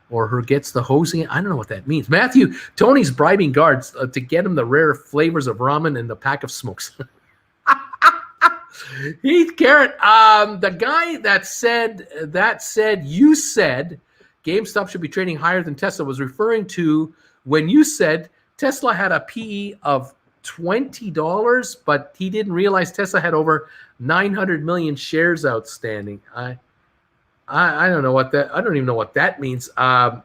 or her gets the hosing. I don't know what that means. Matthew, Tony's bribing guards to get him the rare flavors of ramen and the pack of smokes. Heath Carrot, the guy that said you said GameStop should be trading higher than Tesla was referring to when you said Tesla had a PE of $20, but he didn't realize Tesla had over 900 million shares outstanding. I don't know what that. I don't even know what that means. Tesla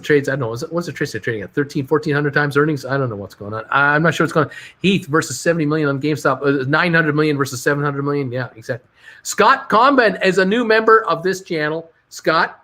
trades. I don't know. What's the trade trading at 1,400 times earnings? I don't know what's going on. I'm not sure what's going on. Heath versus 70 million on GameStop. 900 million versus 700 million. Yeah, exactly. Scott Comben is a new member of this channel. Scott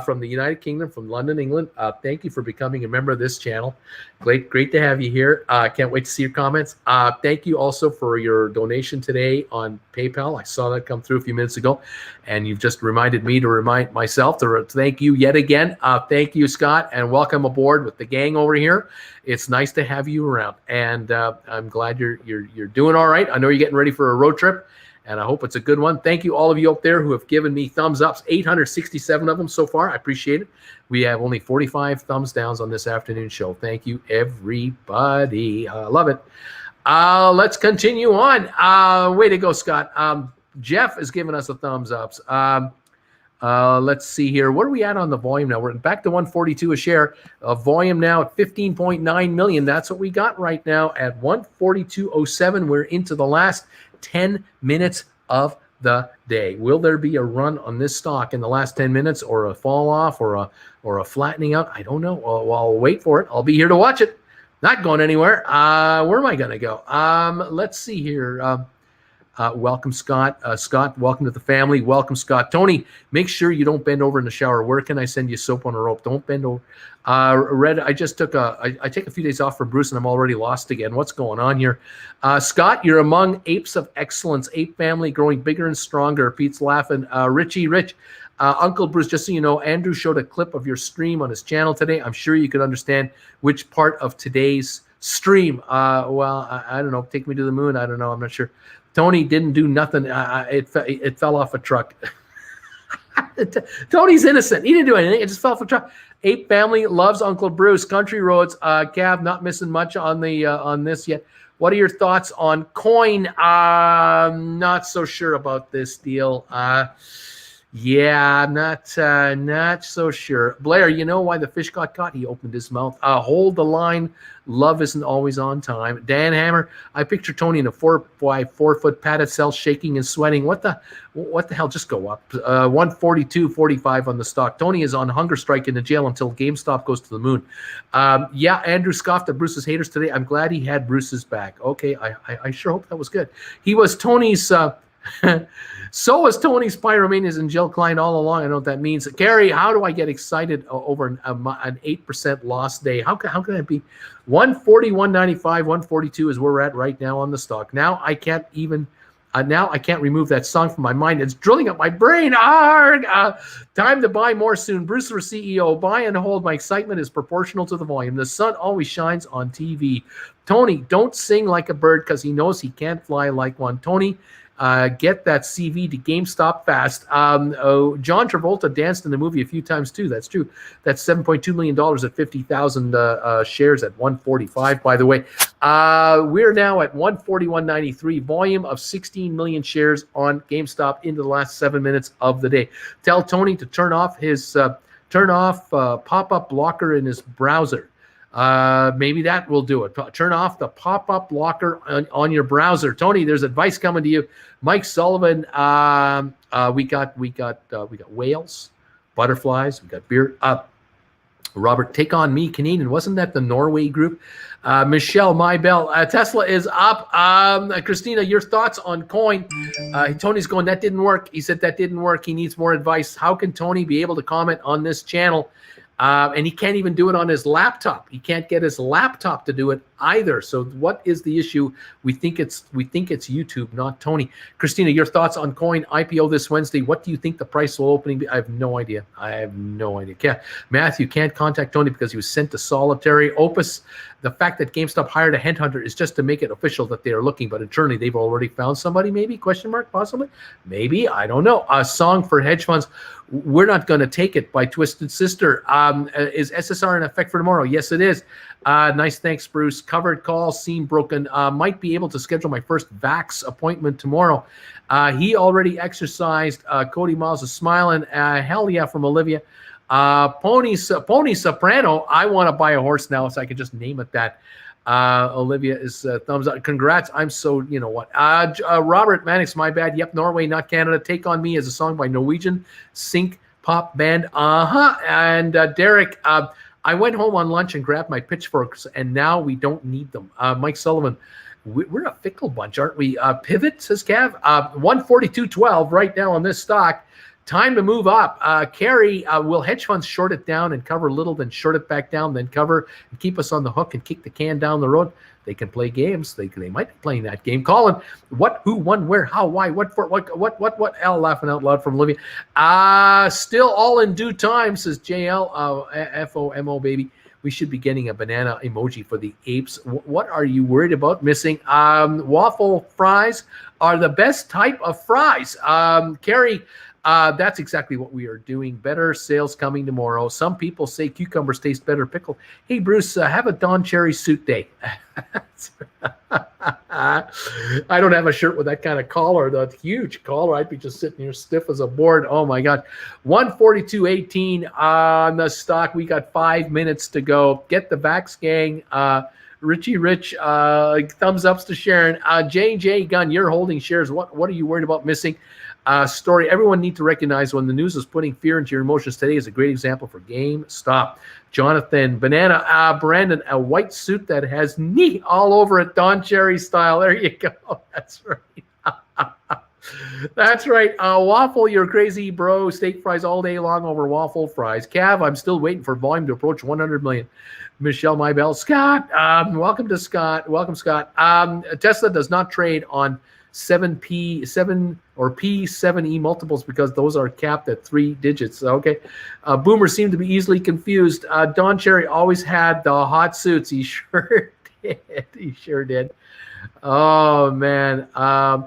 from the United Kingdom, from London, England. Thank you for becoming a member of this channel. Great to have you here. Can't wait to see your comments. Thank you also for your donation today on PayPal. I saw that come through a few minutes ago, and you've just reminded me to remind myself to thank you yet again. Thank you, Scott, and welcome aboard with the gang over here. It's nice to have you around, and I'm glad you're doing all right. I know you're getting ready for a road trip, and I hope it's a good one. Thank you, all of you out there who have given me thumbs ups, 867 of them so far. I appreciate it. We have only 45 thumbs downs on this afternoon show. Thank you, everybody. I love it. Let's continue on. Way to go, Scott. Jeff has given us a thumbs ups. Let's see here. What are we at on the volume now? We're back to 142 a share. Volume now at 15.9 million. That's what we got right now at 142.07. We're into the last 10 minutes of the day. Will there be a run on this stock in the last 10 minutes, or a fall off, or a flattening out? I don't know. Well, I'll wait for it. I'll be here to watch it. Not going anywhere. Where am I going to go? Let's see here. Welcome, Scott. Scott, welcome to the family. Welcome, Scott. Tony, make sure you don't bend over in the shower. Where can I send you soap on a rope? Don't bend over. Red, I just took I take a few days off from Bruce, and I'm already lost again. What's going on here? Scott, you're among apes of excellence. Ape family growing bigger and stronger. Pete's laughing. Rich, Uncle Bruce, just so you know, Andrew showed a clip of your stream on his channel today. I'm sure you could understand which part of today's stream. Well, I don't know. Take me to the moon. I don't know. I'm not sure. Tony didn't do nothing. It fell off a truck. Tony's innocent. He didn't do anything. It just fell off a truck. Ape family loves Uncle Bruce. Country roads. Cav, not missing much on the on this yet. What are your thoughts on coin? Not so sure about this deal. Yeah, I'm not so sure. Blair, you know why the fish got caught? He opened his mouth. Hold the line. Love isn't always on time. Dan Hammer, I picture Tony in a 4x4 padded cell, shaking and sweating. What the hell? Just go up. 142.45 on the stock. Tony is on hunger strike in the jail until GameStop goes to the moon. Yeah, Andrew scoffed at Bruce's haters today. I'm glad he had Bruce's back. Okay, I sure hope that was good. He was Tony's. So was Tony's Pyromanias and Jill Klein all along. I know what that means. Gary, how do I get excited over an 8% loss day? How can it be? 141.95, 142 is where we're at right now on the stock. Now I can't even. Now I can't remove that song from my mind. It's drilling up my brain. Time to buy more soon. Bruce, our CEO, buy and hold. My excitement is proportional to the volume. The sun always shines on TV. Tony, don't sing like a bird because he knows he can't fly like one. Tony, get that CV to GameStop fast. John Travolta danced in the movie a few times too. That's true. That's $7.2 million at 50,000 shares at 145. By the way, we're now at 141.93. Volume of 16 million shares on GameStop into the last 7 minutes of the day. Tell Tony to turn off his pop-up blocker in his browser. Maybe that will do it. Turn off the pop-up blocker on your browser. Tony, there's advice coming to you. Mike Sullivan, we got whales, butterflies, we got beer. Robert, take on me, Canadian. Wasn't that the Norway group? Michelle Maybell, Tesla is up. Christina, your thoughts on coin? Tony's going, that didn't work. He said that didn't work. He needs more advice. How can Tony be able to comment on this channel? And he can't even do it on his laptop. He can't get his laptop to do it either. So what is the issue? We think it's YouTube, not Tony. Christina, your thoughts on coin IPO this Wednesday? What do you think the price will opening be? I have no idea. Matthew can't contact Tony because he was sent to solitary. Opus, the fact that GameStop hired a headhunter is just to make it official that they are looking, but internally they've already found somebody. Maybe ? Possibly. Maybe, I don't know. A song for hedge funds. We're not going to take it by Twisted Sister. Is SSR in effect for tomorrow? Yes, it is. Nice, thanks, Bruce. Covered call, seam broken. Might be able to schedule my first Vax appointment tomorrow. He already exercised. Cody Miles is smiling. Hell yeah, from Olivia. Pony Soprano. I want to buy a horse now, so I can just name it that. Olivia is thumbs up. Congrats. I'm so, you know what. Robert Mannix, my bad. Yep, Norway, not Canada. Take on Me is a song by Norwegian sync pop band. And Derek, I went home on lunch and grabbed my pitchforks, and now we don't need them. Mike Sullivan, we're a fickle bunch, aren't we? Pivot, says Cav. 142.12 right now on this stock. Time to move up. Carrie, will hedge funds short it down and cover a little, then short it back down, then cover and keep us on the hook and kick the can down the road? They can play games. They might be playing that game. Colin, what, who, when, where, how, why, what for, what? L laughing out loud from Olivia. Still all in due time, says JL, FOMO baby. We should be getting a banana emoji for the apes. What are you worried about missing? Waffle fries are the best type of fries. Carrie, that's exactly what we are doing. Better sales coming tomorrow. Some people say cucumbers taste better pickled. Hey, Bruce, have a Don Cherry suit day. I don't have a shirt with that kind of collar, that huge collar. I'd be just sitting here stiff as a board. Oh, my God. 142.18 on the stock. We got 5 minutes to go. Get the Vax gang. Richie Rich, thumbs ups to Sharon. J Gunn, you're holding shares. What are you worried about missing? Story. Everyone needs to recognize when the news is putting fear into your emotions today is a great example for GameStop. Jonathan, banana, Brandon, a white suit that has knee all over it, Don Cherry style. There you go. That's right. That's right. Waffle, you're crazy, bro. Steak fries all day long over waffle fries. Cav, I'm still waiting for volume to approach 100 million. Michelle Mybell. Scott, welcome to Scott. Welcome, Scott. Tesla does not trade on 7 or P7E multiples because those are capped at 3 digits. Okay. Boomers seem to be easily confused. Don Cherry always had the hot suits. He sure did. He sure did. Oh, man.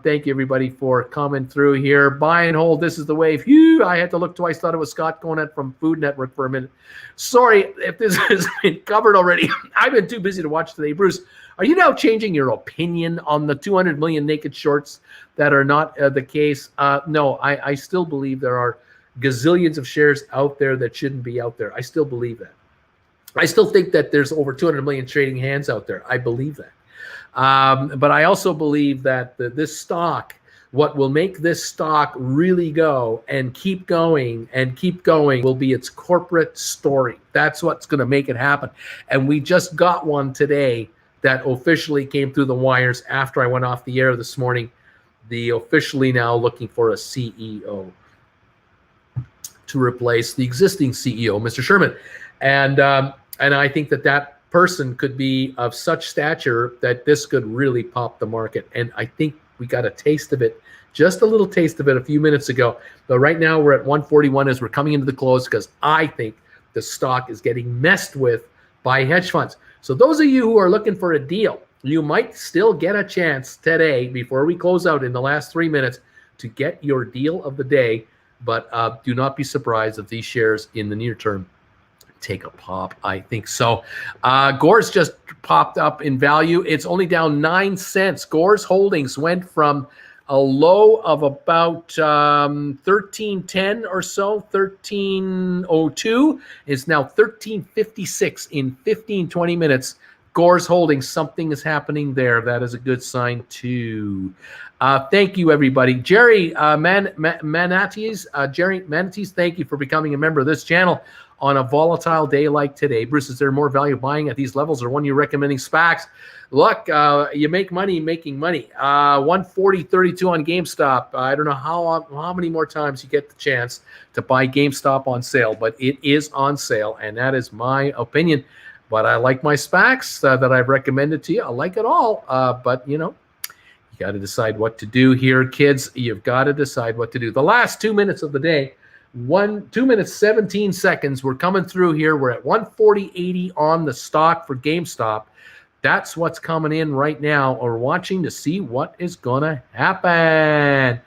Thank you, everybody, for coming through here. Buy and hold. This is the wave. Phew, I had to look twice. Thought it was Scott Conant from Food Network for a minute. Sorry if this has been covered already. I've been too busy to watch today. Bruce, are you now changing your opinion on the 200 million naked shorts that are not the case? No, I still believe there are gazillions of shares out there that shouldn't be out there. I still believe that. I still think that there's over 200 million trading hands out there. I believe that. But I also believe that this stock, what will make this stock really go and keep going will be its corporate story. That's what's going to make it happen. And we just got one today that officially came through the wires after I went off the air this morning. The officially now looking for a CEO to replace the existing CEO, Mr. Sherman. And I think that person could be of such stature that this could really pop the market. And I think we got a taste of it, just a little taste of it a few minutes ago. But right now we're at 141 as we're coming into the close because I think the stock is getting messed with by hedge funds. So those of you who are looking for a deal, you might still get a chance today before we close out in the last 3 minutes to get your deal of the day. But do not be surprised if these shares in the near term take a pop. I think so. Gore's just popped up in value. It's only down 9 cents. Gore's holdings went from a low of about 13.10 or so, 13.02. It's now 13.56 in 20 minutes. Gore's holdings, something is happening there. That is a good sign too. Thank you, everybody. Jerry Manatees, thank you for becoming a member of this channel on a volatile day like today. Bruce, is there more value buying at these levels or one you're recommending SPACs? Look, you make money making money. 140.32 on GameStop. I don't know how many more times you get the chance to buy GameStop on sale, but it is on sale, and that is my opinion. But I like my SPACs that I've recommended to you. I like it all, but you got to decide what to do here, kids. You've got to decide what to do. The last 2 minutes of the day, 2 minutes, 17 seconds. We're coming through here. We're at 140.80 on the stock for GameStop. That's what's coming in right now. We're watching to see what is going to happen.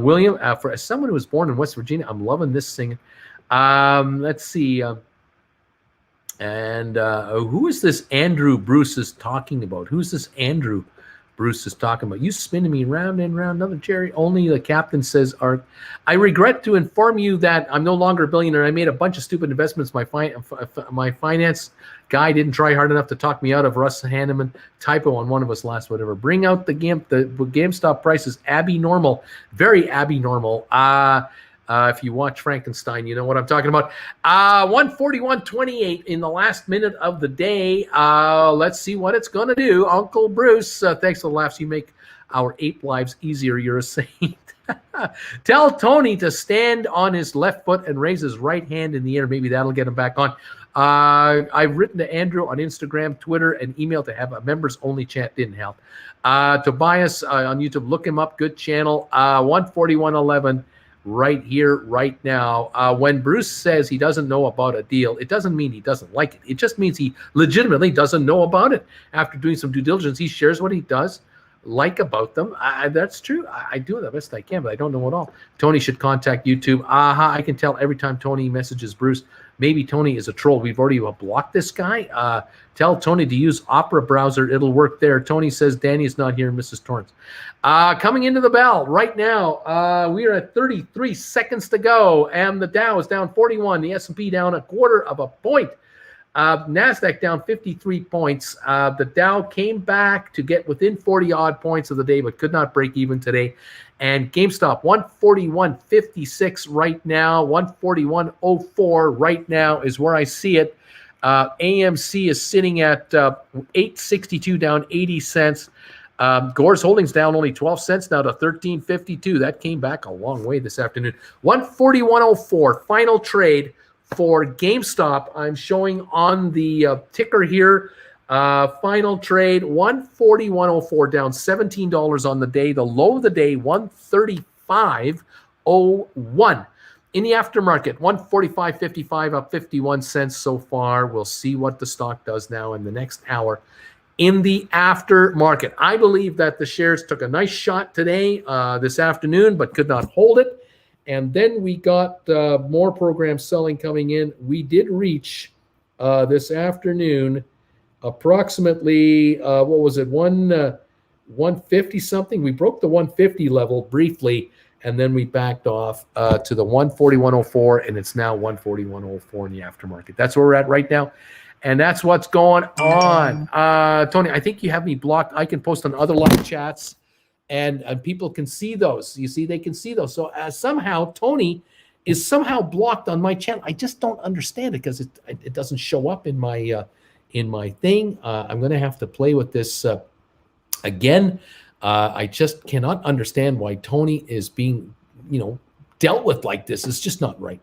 William, for someone who was born in West Virginia, I'm loving this singing. Let's see. Who is this Andrew Bruce is talking about? Who's this Andrew Bruce is talking about? You spinning me round and round, another cherry. Only the captain says, I regret to inform you that I'm no longer a billionaire. I made a bunch of stupid investments. My finance guy didn't try hard enough to talk me out of Russ Hanneman typo on one of us last whatever. Bring out the GameStop price is abnormal, very abnormal. If you watch Frankenstein, you know what I'm talking about. 141.28 in the last minute of the day. Let's see what it's going to do. Uncle Bruce, thanks for the laughs. You make our ape lives easier. You're a saint. Tell Tony to stand on his left foot and raise his right hand in the air. Maybe that'll get him back on. I've written to Andrew on Instagram, Twitter, and email to have a members-only chat. Didn't help. Tobias on YouTube, look him up. Good channel. 141.11. right here, right now. When Bruce says he doesn't know about a deal, it doesn't mean he doesn't like it. It just means he legitimately doesn't know about it. After doing some due diligence, he shares what he does like about them. That's true. I do the best I can, but I don't know it all. Tony should contact YouTube. I can tell every time Tony messages Bruce. Maybe Tony is a troll. We've already blocked this guy. Tell Tony to use Opera browser. It'll work there. Tony says Danny is not here, Mrs. Torrance. Coming into the bell right now, we are at 33 seconds to go, and the Dow is down 41. The S&P down a quarter of a point. NASDAQ down 53 points. The Dow came back to get within 40-odd points of the day, but could not break even today. And GameStop, 141.56 right now. 141.04 right now is where I see it. AMC is sitting at 862, down 80 cents. Gore's Holdings down only 12 cents now to 13.52. That came back a long way this afternoon. 141.04, final trade for GameStop. I'm showing on the ticker here. Final trade, 141.04, down $17 on the day. The low of the day, 135.01. In the aftermarket, 145.55, up 51 cents so far. We'll see what the stock does now in the next hour. In the aftermarket, I believe that the shares took a nice shot today, this afternoon, but could not hold it. And then we got more program selling coming in. We did reach this afternoon approximately, what was it, 150 something? We broke the 150 level briefly, and then we backed off to the 141.04, and it's now 141.04 in the aftermarket. That's where we're at right now, and that's what's going on. Tony, I think you have me blocked. I can post on other live chats, and people can see those. You see, they can see those. So somehow Tony is somehow blocked on my channel. I just don't understand it because it doesn't show up in my thing. I'm going to have to play with this again. I just cannot understand why Tony is being, dealt with like this. It's just not right.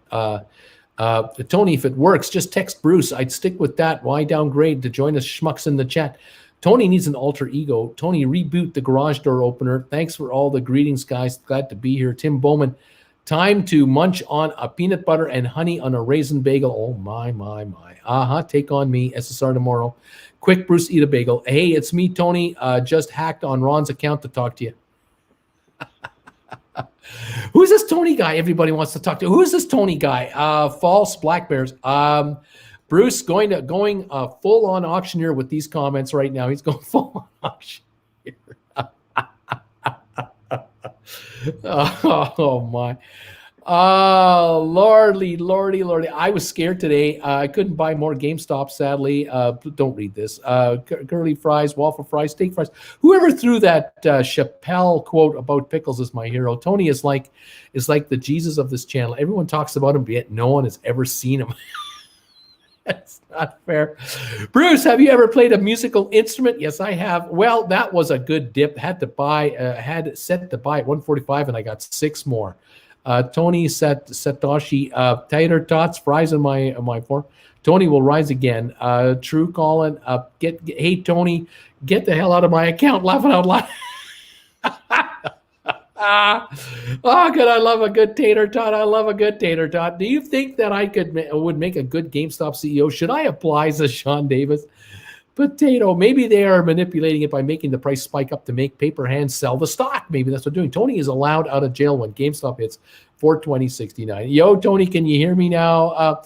Tony, if it works, just text Bruce. I'd stick with that. Why downgrade to join us schmucks in the chat? Tony needs an alter ego. Tony, reboot the garage door opener. Thanks for all the greetings, guys. Glad to be here. Tim Bowman, time to munch on a peanut butter and honey on a raisin bagel. Oh, my. Take on me, SSR tomorrow. Quick, Bruce, eat a bagel. Hey, it's me, Tony. Just hacked on Ron's account to talk to you. Who's this Tony guy everybody wants to talk to? Who is this Tony guy? False Black Bears. Bruce going full on auctioneer with these comments right now. He's going full on auctioneer. Oh my. Lordy. I was scared today. I couldn't buy more GameStop, sadly. Don't read this. Curly fries, waffle fries, steak fries. Whoever threw that Chappelle quote about pickles is my hero. Tony is like the Jesus of this channel. Everyone talks about him, yet no one has ever seen him. That's not fair. Bruce, have you ever played a musical instrument? Yes, I have. Well, that was a good dip. Had set to buy at 145, and I got 6 more. Tony Satoshi, tater tots, fries in my form. Tony will rise again. True, Colin. Hey Tony, get the hell out of my account. Laughing out loud. Oh, good. I love a good tater tot. I love a good tater tot. Do you think that I would make a good GameStop CEO? Should I apply, says Sean Davis? Potato. Maybe they are manipulating it by making the price spike up to make paper hands sell the stock. Maybe that's what they're doing. Tony is allowed out of jail when GameStop hits 420.69. Yo, Tony, can you hear me now?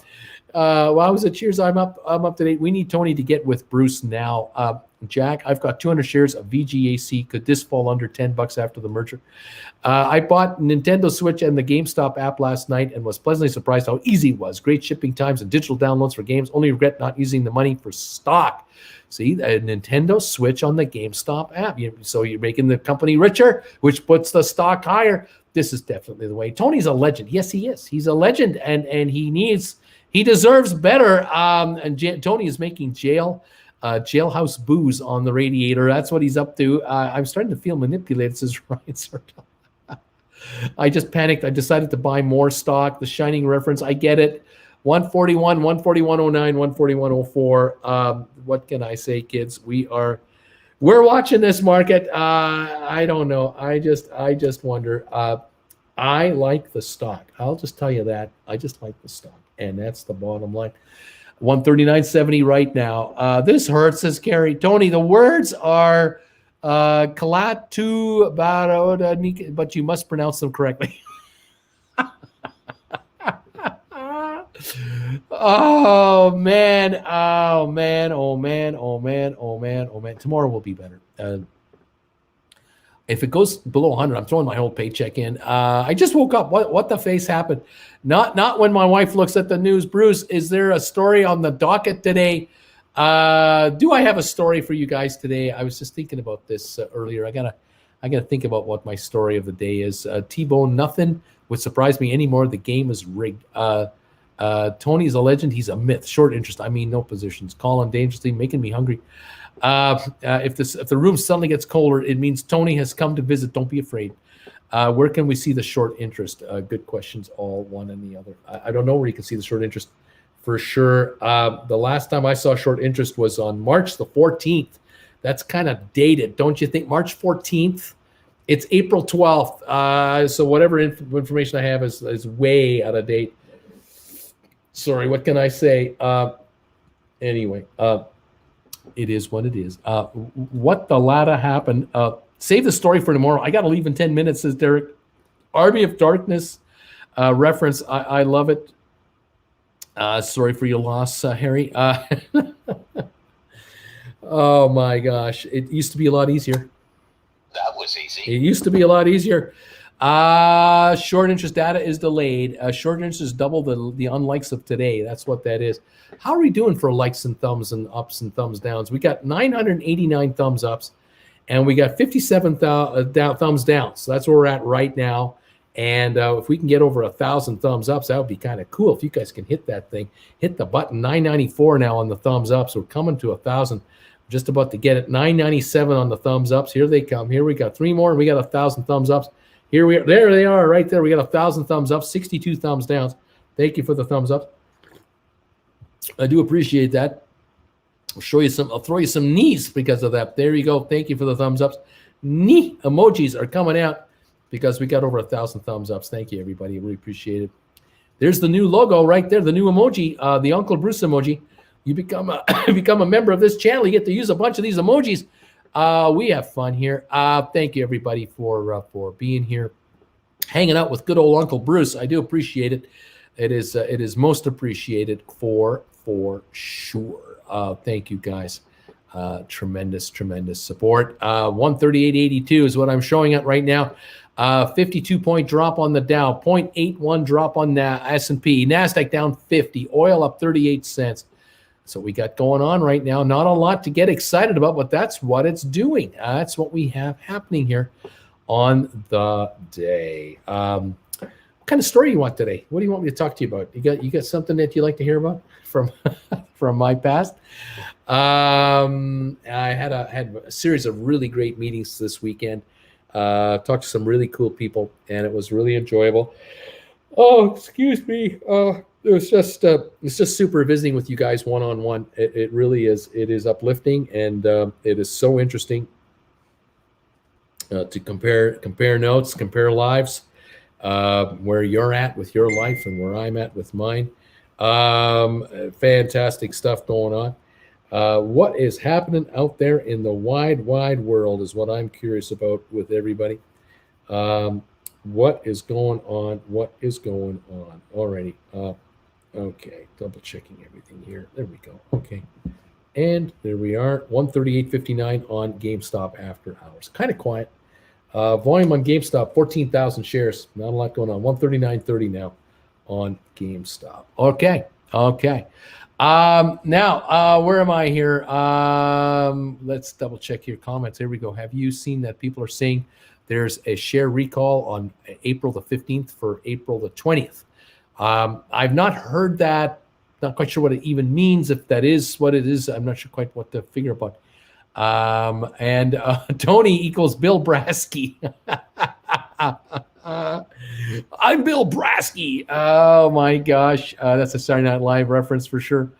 Wow, was it? Cheers. I'm up to date. We need Tony to get with Bruce now. Jack, I've got 200 shares of VGAC. Could this fall under $10 after the merger? I bought Nintendo Switch and the GameStop app last night and was pleasantly surprised how easy it was. Great shipping times and digital downloads for games. Only regret not using the money for stock. See, a Nintendo Switch on the GameStop app. So you're making the company richer, which puts the stock higher. This is definitely the way. Tony's a legend. Yes, he is. He's a legend, and he deserves better. And Tony is making jailhouse booze on the radiator. That's what he's up to. I'm starting to feel manipulated, says Ryan Sartor. I just panicked. I decided to buy more stock. The Shining reference, I get it. 141, 141.09, 141.04. What can I say, kids? We're watching this market. I don't know. I just wonder. I like the stock. I'll just tell you that. I just like the stock. And that's the bottom line. 139.70 right now. This hurts, says Carrie. Tony, the words are Kalatu, but you must pronounce them correctly. Oh man. Tomorrow will be better. If it goes below 100, I'm throwing my whole paycheck in. I just woke up. What the face happened? Not when my wife looks at the news. Bruce, is there a story on the docket today? Do I have a story for you guys today? I was just thinking about this earlier. I gotta think about what my story of the day is. T-Bone, nothing would surprise me anymore. The game is rigged. Tony's a legend. He's a myth. Short interest. I mean, no positions. Call him dangerously, making me hungry. If the room suddenly gets colder, it means Tony has come to visit. Don't be afraid. Where can we see the short interest? Good questions, all one and the other. I don't know where you can see the short interest for sure. The last time I saw short interest was on March the 14th. That's kind of dated, don't you think? March 14th. It's April 12th. So whatever information I have is way out of date. Sorry, what can I say? Anyway. It is what it is. What the latter happened? Save the story for tomorrow. I got to leave in 10 minutes, says Derek. Army of Darkness reference. I love it. Sorry for your loss, Harry. Oh, my gosh. It used to be a lot easier. That was easy. It used to be a lot easier. Short interest data is delayed. Short interest is double the unlikes of today. That's what that is. How are we doing for likes and thumbs and ups and thumbs downs? We got 989 thumbs ups, and we got 57 thumbs down. So that's where we're at right now. And if we can get over 1,000 thumbs ups, that would be kind of cool. If you guys can hit that thing, hit the button. 994 now on the thumbs ups. We're coming to 1,000. Just about to get it. 997 on the thumbs ups. Here they come. Here we got 3 more, and we got 1,000 thumbs ups. Here we are. There they are, right there. We got 1,000 thumbs up, 62 thumbs downs. Thank you for the thumbs up. I do appreciate that. I'll throw you some knees because of that. There you go. Thank you for the thumbs ups. Knee emojis are coming out because we got over 1,000 thumbs ups. Thank you, everybody. I really appreciate it. There's the new logo right there, the new emoji, the Uncle Bruce emoji. You become a member of this channel. You get to use a bunch of these emojis. We have fun here. Thank you, everybody, for being here, hanging out with good old Uncle Bruce. I do appreciate it. It is most appreciated for sure. Thank you, guys. Tremendous support. 138.82 is what I'm showing at right now. 52-point drop on the Dow, 0.81 drop on the S&P. NASDAQ down 50. Oil up 38 cents. So we got going on right now. Not a lot to get excited about, but that's what it's doing. That's what we have happening here on the day. What kind of story you want today? What do you want me to talk to you about? You got something that you like to hear about from from my past? I had a series of really great meetings this weekend. Talked to some really cool people, and it was really enjoyable. Oh, excuse me. It's just super visiting with you guys one-on-one. It really is. It is uplifting, and it is so interesting to compare notes, compare lives, where you're at with your life and where I'm at with mine. Fantastic stuff going on. What is happening out there in the wide world is what I'm curious about with everybody. What is going on? Alrighty. Okay, double checking everything here. There we go. Okay. And there we are. 138.59 on GameStop after hours. Kind of quiet. Volume on GameStop, 14,000 shares. Not a lot going on. 139.30 now on GameStop. Okay. Now, where am I here? Let's double check your comments. Here we go. Have you seen that people are saying there's a share recall on April the 15th for April the 20th? I've not heard that. Not quite sure what it even means. If that is what it is, I'm not sure quite what to figure about. And Tony equals Bill Brasky. I'm Bill Brasky. Oh my gosh. That's a Saturday Night Live reference for sure.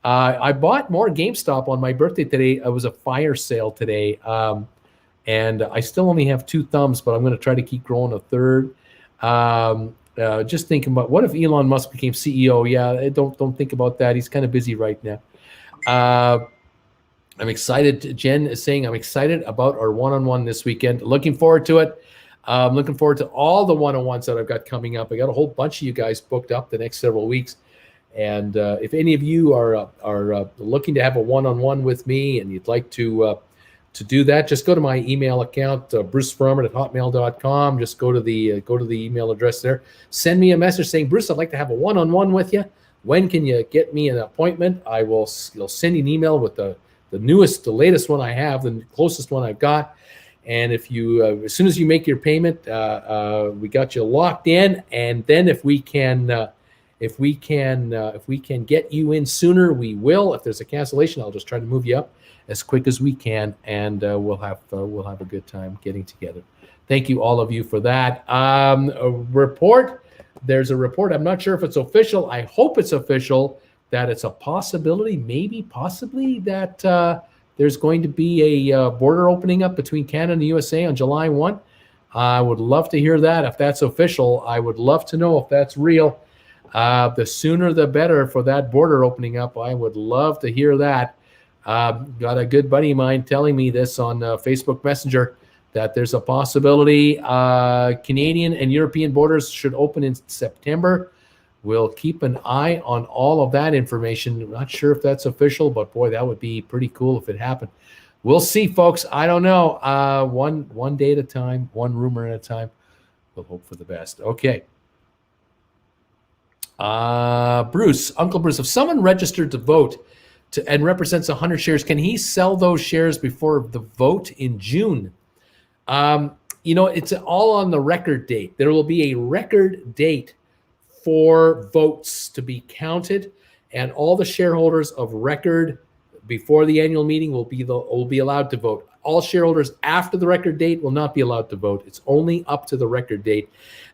I bought more GameStop on my birthday today. It was a fire sale today. And I still only have 2 thumbs, but I'm going to try to keep growing a third. Just thinking about what if Elon Musk became CEO? Yeah, don't think about that. He's kind of busy right now. I'm excited. Jen is saying I'm excited about our one-on-one this weekend. Looking forward to it. Looking forward to all the one-on-ones that I've got coming up. I got a whole bunch of you guys booked up the next several weeks. And if any of you are looking to have a one-on-one with me and you'd like to do that, just go to my email account, brucefermer@hotmail.com. Just go to the email address there. Send me a message saying, Bruce, I'd like to have a one-on-one with you. When can you get me an appointment? I'll send you an email with the newest, the latest one I have, the closest one I've got. And if you, as soon as you make your payment, we got you locked in. And then if we can get you in sooner, we will. If there's a cancellation, I'll just try to move you up as quick as we can, and we'll have a good time getting together. Thank you, all of you, for that. A report. There's a report. I'm not sure if it's official. I hope it's official that it's a possibility, maybe, possibly, that there's going to be a border opening up between Canada and the USA on July 1. I would love to hear that. If that's official, I would love to know if that's real. The sooner the better for that border opening up. I would love to hear that. Got a good buddy of mine telling me this on Facebook Messenger, that there's a possibility Canadian and European borders should open in September. We'll keep an eye on all of that information. I'm not sure if that's official, but boy, that would be pretty cool if it happened. We'll see, folks. I don't know. One day at a time, one rumor at a time. We'll hope for the best. Okay. Bruce, Uncle Bruce, if someone registered to vote and represents 100 shares, can he sell those shares before the vote in June? It's all on the record date. There will be a record date for votes to be counted, and all the shareholders of record before the annual meeting will be allowed to vote. All shareholders after the record date will not be allowed to vote. It's only up to the record date.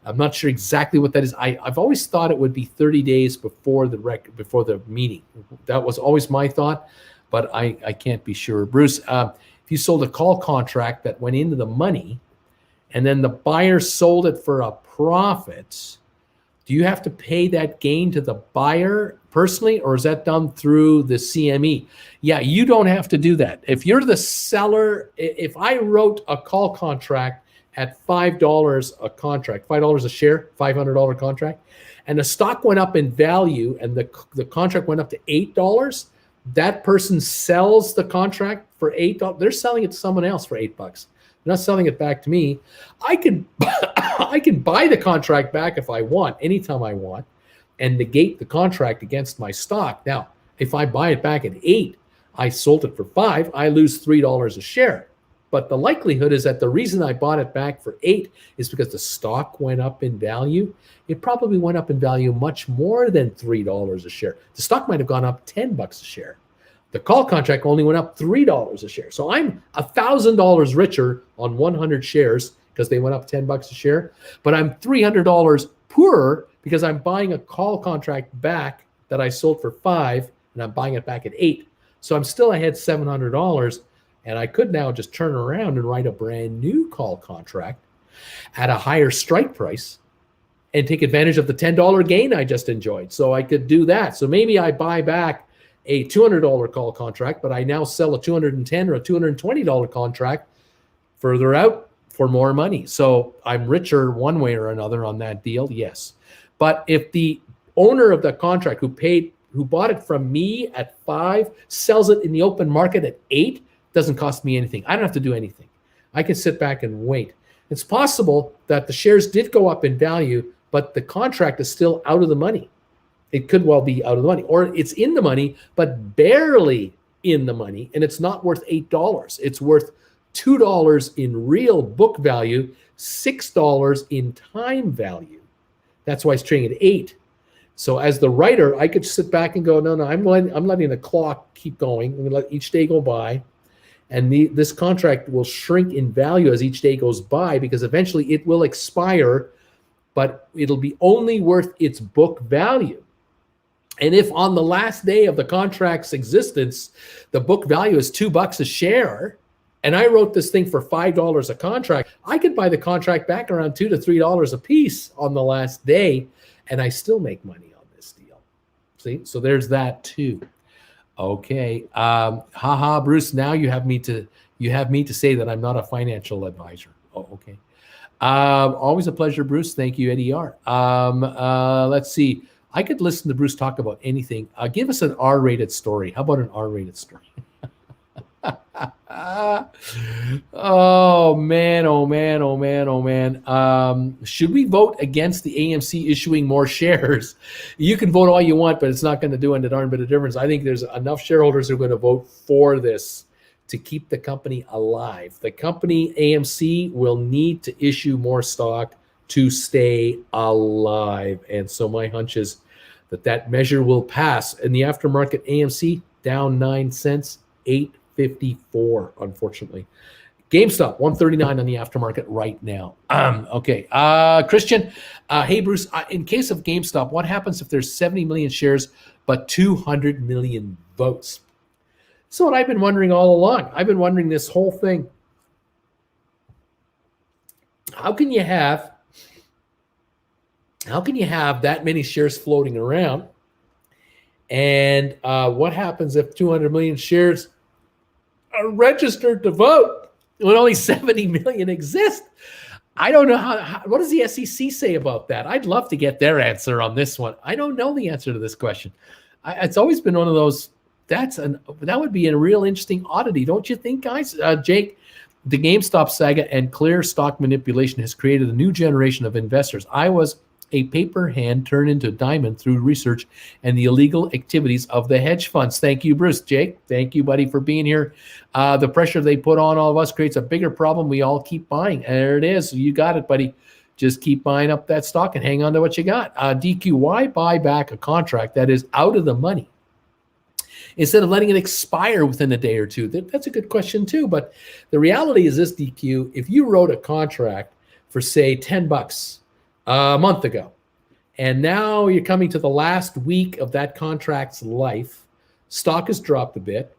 I'm not sure exactly what that is. I've always thought it would be 30 days before the meeting. That was always my thought, but I can't be sure. Bruce, if you sold a call contract that went into the money, and then the buyer sold it for a profit, do you have to pay that gain to the buyer personally, or is that done through the CME? Yeah, you don't have to do that. If you're the seller, if I wrote a call contract at $5 a contract, $5 a share, $500 contract, and the stock went up in value and the contract went up to $8, that person sells the contract for $8. They're selling it to someone else for $8. They're not selling it back to me. I can buy the contract back if I want, anytime I want, and negate the contract against my stock. Now, if I buy it back at $8, I sold it for $5, I lose $3 a share. But the likelihood is that the reason I bought it back for $8 is because the stock went up in value. It probably went up in value much more than $3 a share. The stock might have gone up $10 a share. The call contract only went up $3 a share. So I'm $1,000 richer on 100 shares because they went up $10 a share, but I'm $300 poorer because I'm buying a call contract back that I sold for $5 and I'm buying it back at $8. So I'm still ahead $700, and I could now just turn around and write a brand new call contract at a higher strike price and take advantage of the $10 gain I just enjoyed. So I could do that. So maybe I buy back a $200 call contract, but I now sell a $210 or a $220 contract further out for more money. So I'm richer one way or another on that deal, yes. But if the owner of the contract who bought it from me at $5 sells it in the open market at $8, doesn't cost me anything. I don't have to do anything. I can sit back and wait. It's possible that the shares did go up in value, but the contract is still out of the money. It could well be out of the money, or it's in the money, but barely in the money, and it's not worth $8. It's worth $2 in real book value, $6 in time value. That's why it's trading at $8. So as the writer, I could sit back and go, no, I'm letting the clock keep going. I'm going to let each day go by, and this contract will shrink in value as each day goes by, because eventually it will expire, but it'll be only worth its book value. And if on the last day of the contract's existence, the book value is $2 a share, and I wrote this thing for $5 a contract, I could buy the contract back around $2 to $3 a piece on the last day, and I still make money on this deal. See, so there's that too. Okay, haha, Bruce. Now you have me to say that I'm not a financial advisor. Oh, okay. Always a pleasure, Bruce. Thank you, Eddie R. Let's see. I could listen to Bruce talk about anything. Give us an R-rated story. How about an R-rated story? Oh man, oh man, oh man, oh man. Should we vote against the AMC issuing more shares? You can vote all you want, but it's not going to do a darn bit of difference. I think there's enough shareholders who are going to vote for this to keep the company alive. The company AMC will need to issue more stock to stay alive. And so my hunch is that measure will pass. In the aftermarket, AMC down 9 cents, 8.54, unfortunately. GameStop 139 on the aftermarket right now. Okay, Christian, hey Bruce, in case of GameStop, what happens if there's 70 million shares but 200 million votes? So what I've been wondering all along. I've been wondering this whole thing. How can you have that many shares floating around? And what happens if 200 million shares are registered to vote when only 70 million exist? I don't know what does the SEC say about that? I'd love to get their answer on this one. I don't know the answer to this question. It's always been one of those. That would be a real interesting oddity, don't you think, guys? Jake, the GameStop saga and clear stock manipulation has created a new generation of investors. I was a paper hand turned into a diamond through research and the illegal activities of the hedge funds. Thank you, Bruce. Jake, thank you, buddy, for being here. The pressure they put on all of us creates a bigger problem. We all keep buying. There it is. You got it, buddy. Just keep buying up that stock and hang on to what you got. DQ, why buy back a contract that is out of the money instead of letting it expire within a day or two? That's a good question too. But the reality is this, DQ, if you wrote a contract for, say, $10 a month ago, and now you're coming to the last week of that contract's life, stock has dropped a bit.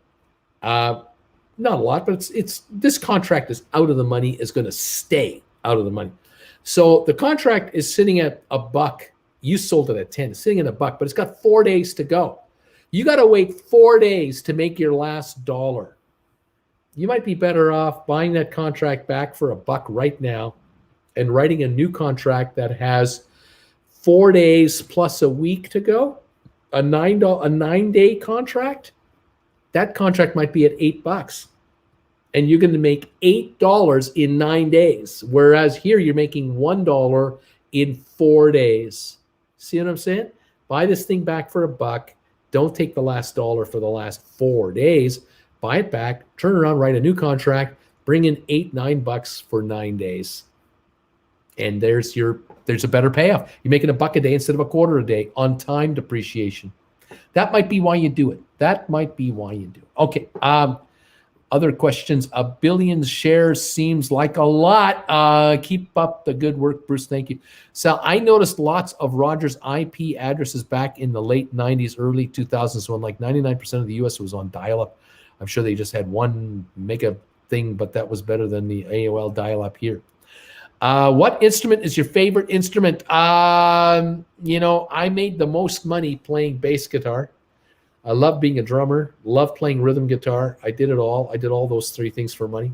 Not a lot, but it's this contract is out of the money, is going to stay out of the money. So the contract is sitting at $1. You sold it at 10, it's sitting at $1, but it's got 4 days to go. You got to wait 4 days to make your last dollar. You might be better off buying that contract back for $1 right now and writing a new contract that has 4 days plus a week to go, a 9-day contract. That contract might be at $8, and you're going to make $8 in 9 days, whereas here you're making $1 in 4 days. See what I'm saying? Buy this thing back for $1. Don't take the last dollar for the last 4 days. Buy it back, turn around, write a new contract, bring in $8-9 for 9 days. And there's a better payoff. You're making $1 a day instead of $0.25 a day on time depreciation. That might be why you do it. Okay. Other questions. 1 billion shares seems like a lot. Keep up the good work, Bruce. Thank you. Sal, I noticed lots of Rogers IP addresses back in the late 90s, early 2000s when like 99% of the US was on dial-up. I'm sure they just had one mega thing, but that was better than the AOL dial-up here. What instrument is your favorite instrument? I made the most money playing bass guitar. I love being a drummer, love playing rhythm guitar. I did it all. I did all those 3 things for money.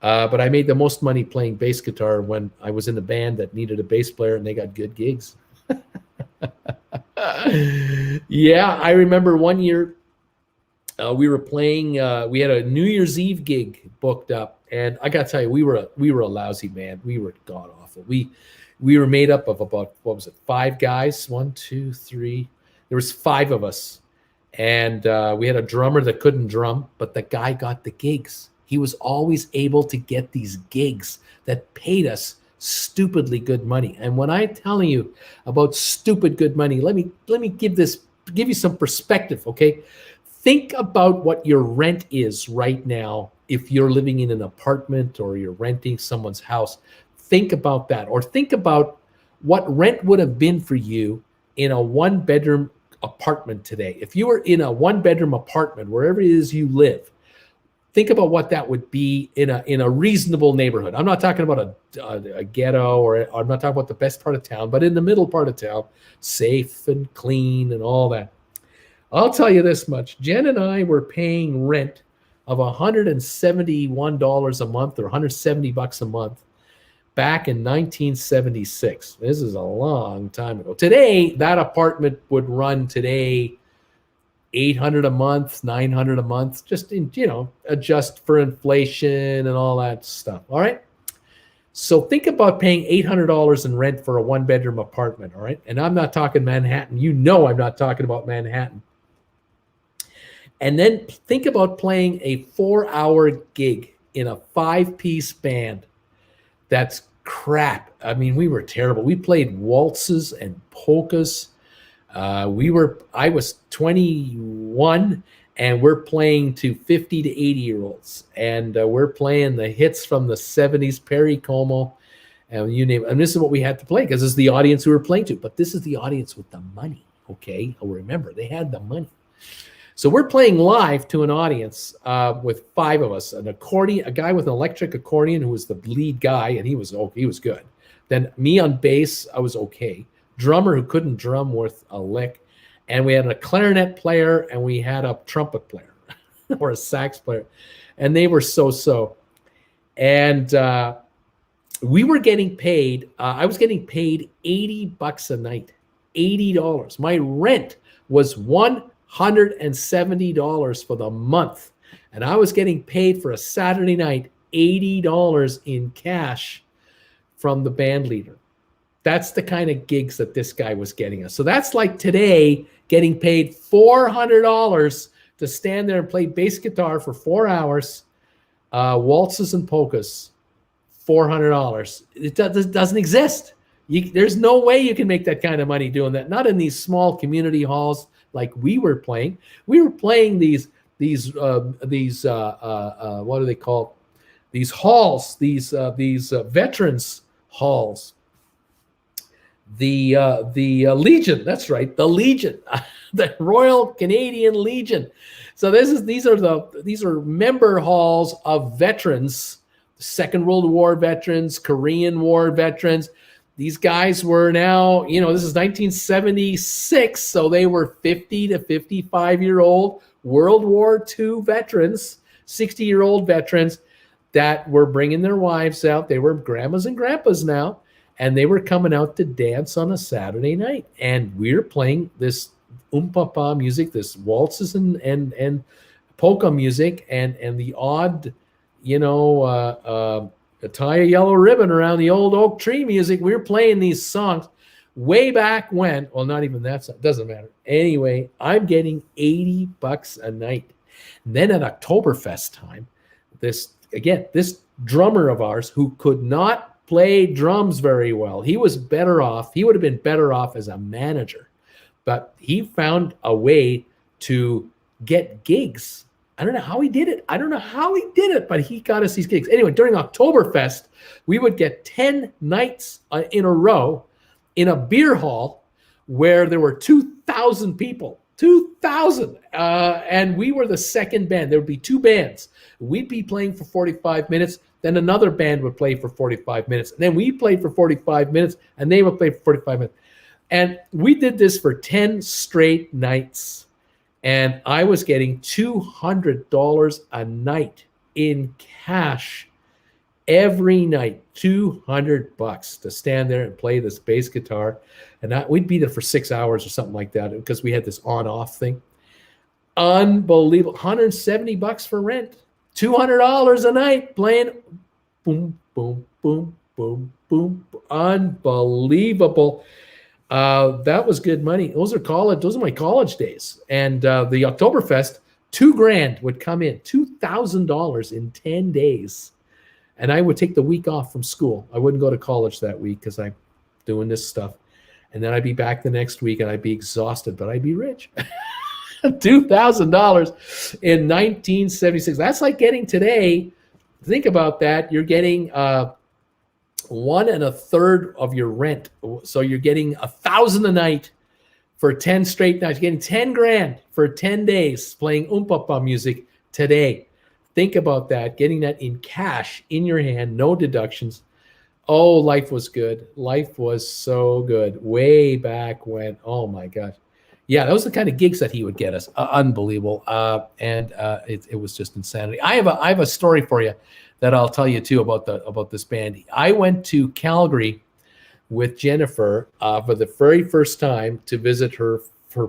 But I made the most money playing bass guitar when I was in a band that needed a bass player and they got good gigs. Yeah, I remember one year we were playing, we had a New Year's Eve gig booked up. And I got to tell you, we were a lousy band. We were god awful. We were made up of about, 5 guys? 1, 2, 3. There was 5 of us. And we had a drummer that couldn't drum, but the guy got the gigs. He was always able to get these gigs that paid us stupidly good money. And when I'm telling you about stupid good money, let me give you some perspective, okay? Think about what your rent is right now if you're living in an apartment or you're renting someone's house. Think about that, or think about what rent would have been for you in a 1-bedroom apartment today. If you were in a 1-bedroom apartment, wherever it is you live, think about what that would be in a reasonable neighborhood. I'm not talking about a ghetto, or I'm not talking about the best part of town, but in the middle part of town, safe and clean and all that. I'll tell you this much. Jen and I were paying rent of $171 a month, or $170 a month, back in 1976. This is a long time ago. Today, that apartment would run today $800 a month, $900 a month, just in, adjust for inflation and all that stuff. All right. So think about paying $800 in rent for a 1-bedroom apartment. All right. And I'm not talking Manhattan. I'm not talking about Manhattan. And then think about playing a 4-hour gig in a 5-piece band. That's crap. I mean, we were terrible. We played waltzes and polkas. I was 21, and we're playing to 50 to 80-year-olds. And we're playing the hits from the 70s, Perry Como, and you name it. And this is what we had to play, because this is the audience we were playing to. But this is the audience with the money, okay? Remember, they had the money. So we're playing live to an audience with 5 of us, a guy with an electric accordion who was the lead guy, and he was good. Then me on bass, I was okay. Drummer who couldn't drum worth a lick. And we had a clarinet player, and we had a trumpet player or a sax player. And they were so-so. And we were getting paid. I was getting paid $80 a night, $80. My rent was $170 for the month. And I was getting paid for a Saturday night $80 in cash from the band leader. That's the kind of gigs that this guy was getting us. So that's like today getting paid $400 to stand there and play bass guitar for 4 hours, waltzes and polkas, $400. It doesn't exist. There's no way you can make that kind of money doing that. Not in these small community halls like we were playing. We were playing these what do they call these halls? These veterans halls. The Legion, that's right, the Legion, the Royal Canadian Legion. So these are member halls of veterans, Second World War veterans, Korean War veterans. These guys were now, this is 1976, so they were 50 to 55-year-old World War II veterans, 60-year-old veterans that were bringing their wives out. They were grandmas and grandpas now. And they were coming out to dance on a Saturday night. And we were playing this umpapa music, this waltzes and polka music, and the odd, tie a yellow ribbon around the old oak tree music. We were playing these songs way back when. Well, not even that song. Doesn't matter. Anyway, I'm getting $80 a night. And then at Oktoberfest time, this drummer of ours who could not play drums very well. He was better off. He would have been better off as a manager, but he found a way to get gigs. I don't know how he did it. But he got us these gigs. Anyway, during Oktoberfest, we would get 10 nights in a row in a beer hall where there were 2,000 people. 2,000. And we were the second band. There would be 2 bands. We'd be playing for 45 minutes. Then another band would play for 45 minutes. And then we played for 45 minutes, and they would play for 45 minutes. And we did this for 10 straight nights. And I was getting $200 a night in cash every night. $200 to stand there and play this bass guitar. And we'd be there for 6 hours or something like that, because we had this on-off thing. Unbelievable. $170 for rent. $200 a night playing boom, boom, boom, boom, boom. Unbelievable. That was good money. Those are my college days. And the Oktoberfest, $2,000 would come in, $2,000 in 10 days. And I would take the week off from school. I wouldn't go to college that week because I'm doing this stuff. And then I'd be back the next week and I'd be exhausted, but I'd be rich. $2,000 in 1976. That's like getting today. Think about that. You're getting 1 1/3 of your rent. So you're getting $1,000 a night for 10 straight nights. You're getting $10,000 for 10 days playing umpapa music today. Think about that, getting that in cash in your hand, no deductions. Oh, life was good. Life was so good way back when. Oh my gosh. Yeah, that was the kind of gigs that he would get us. Unbelievable. It was just insanity. I have a story for you that I'll tell you too about this band. I went to Calgary with Jennifer for the very first time to visit her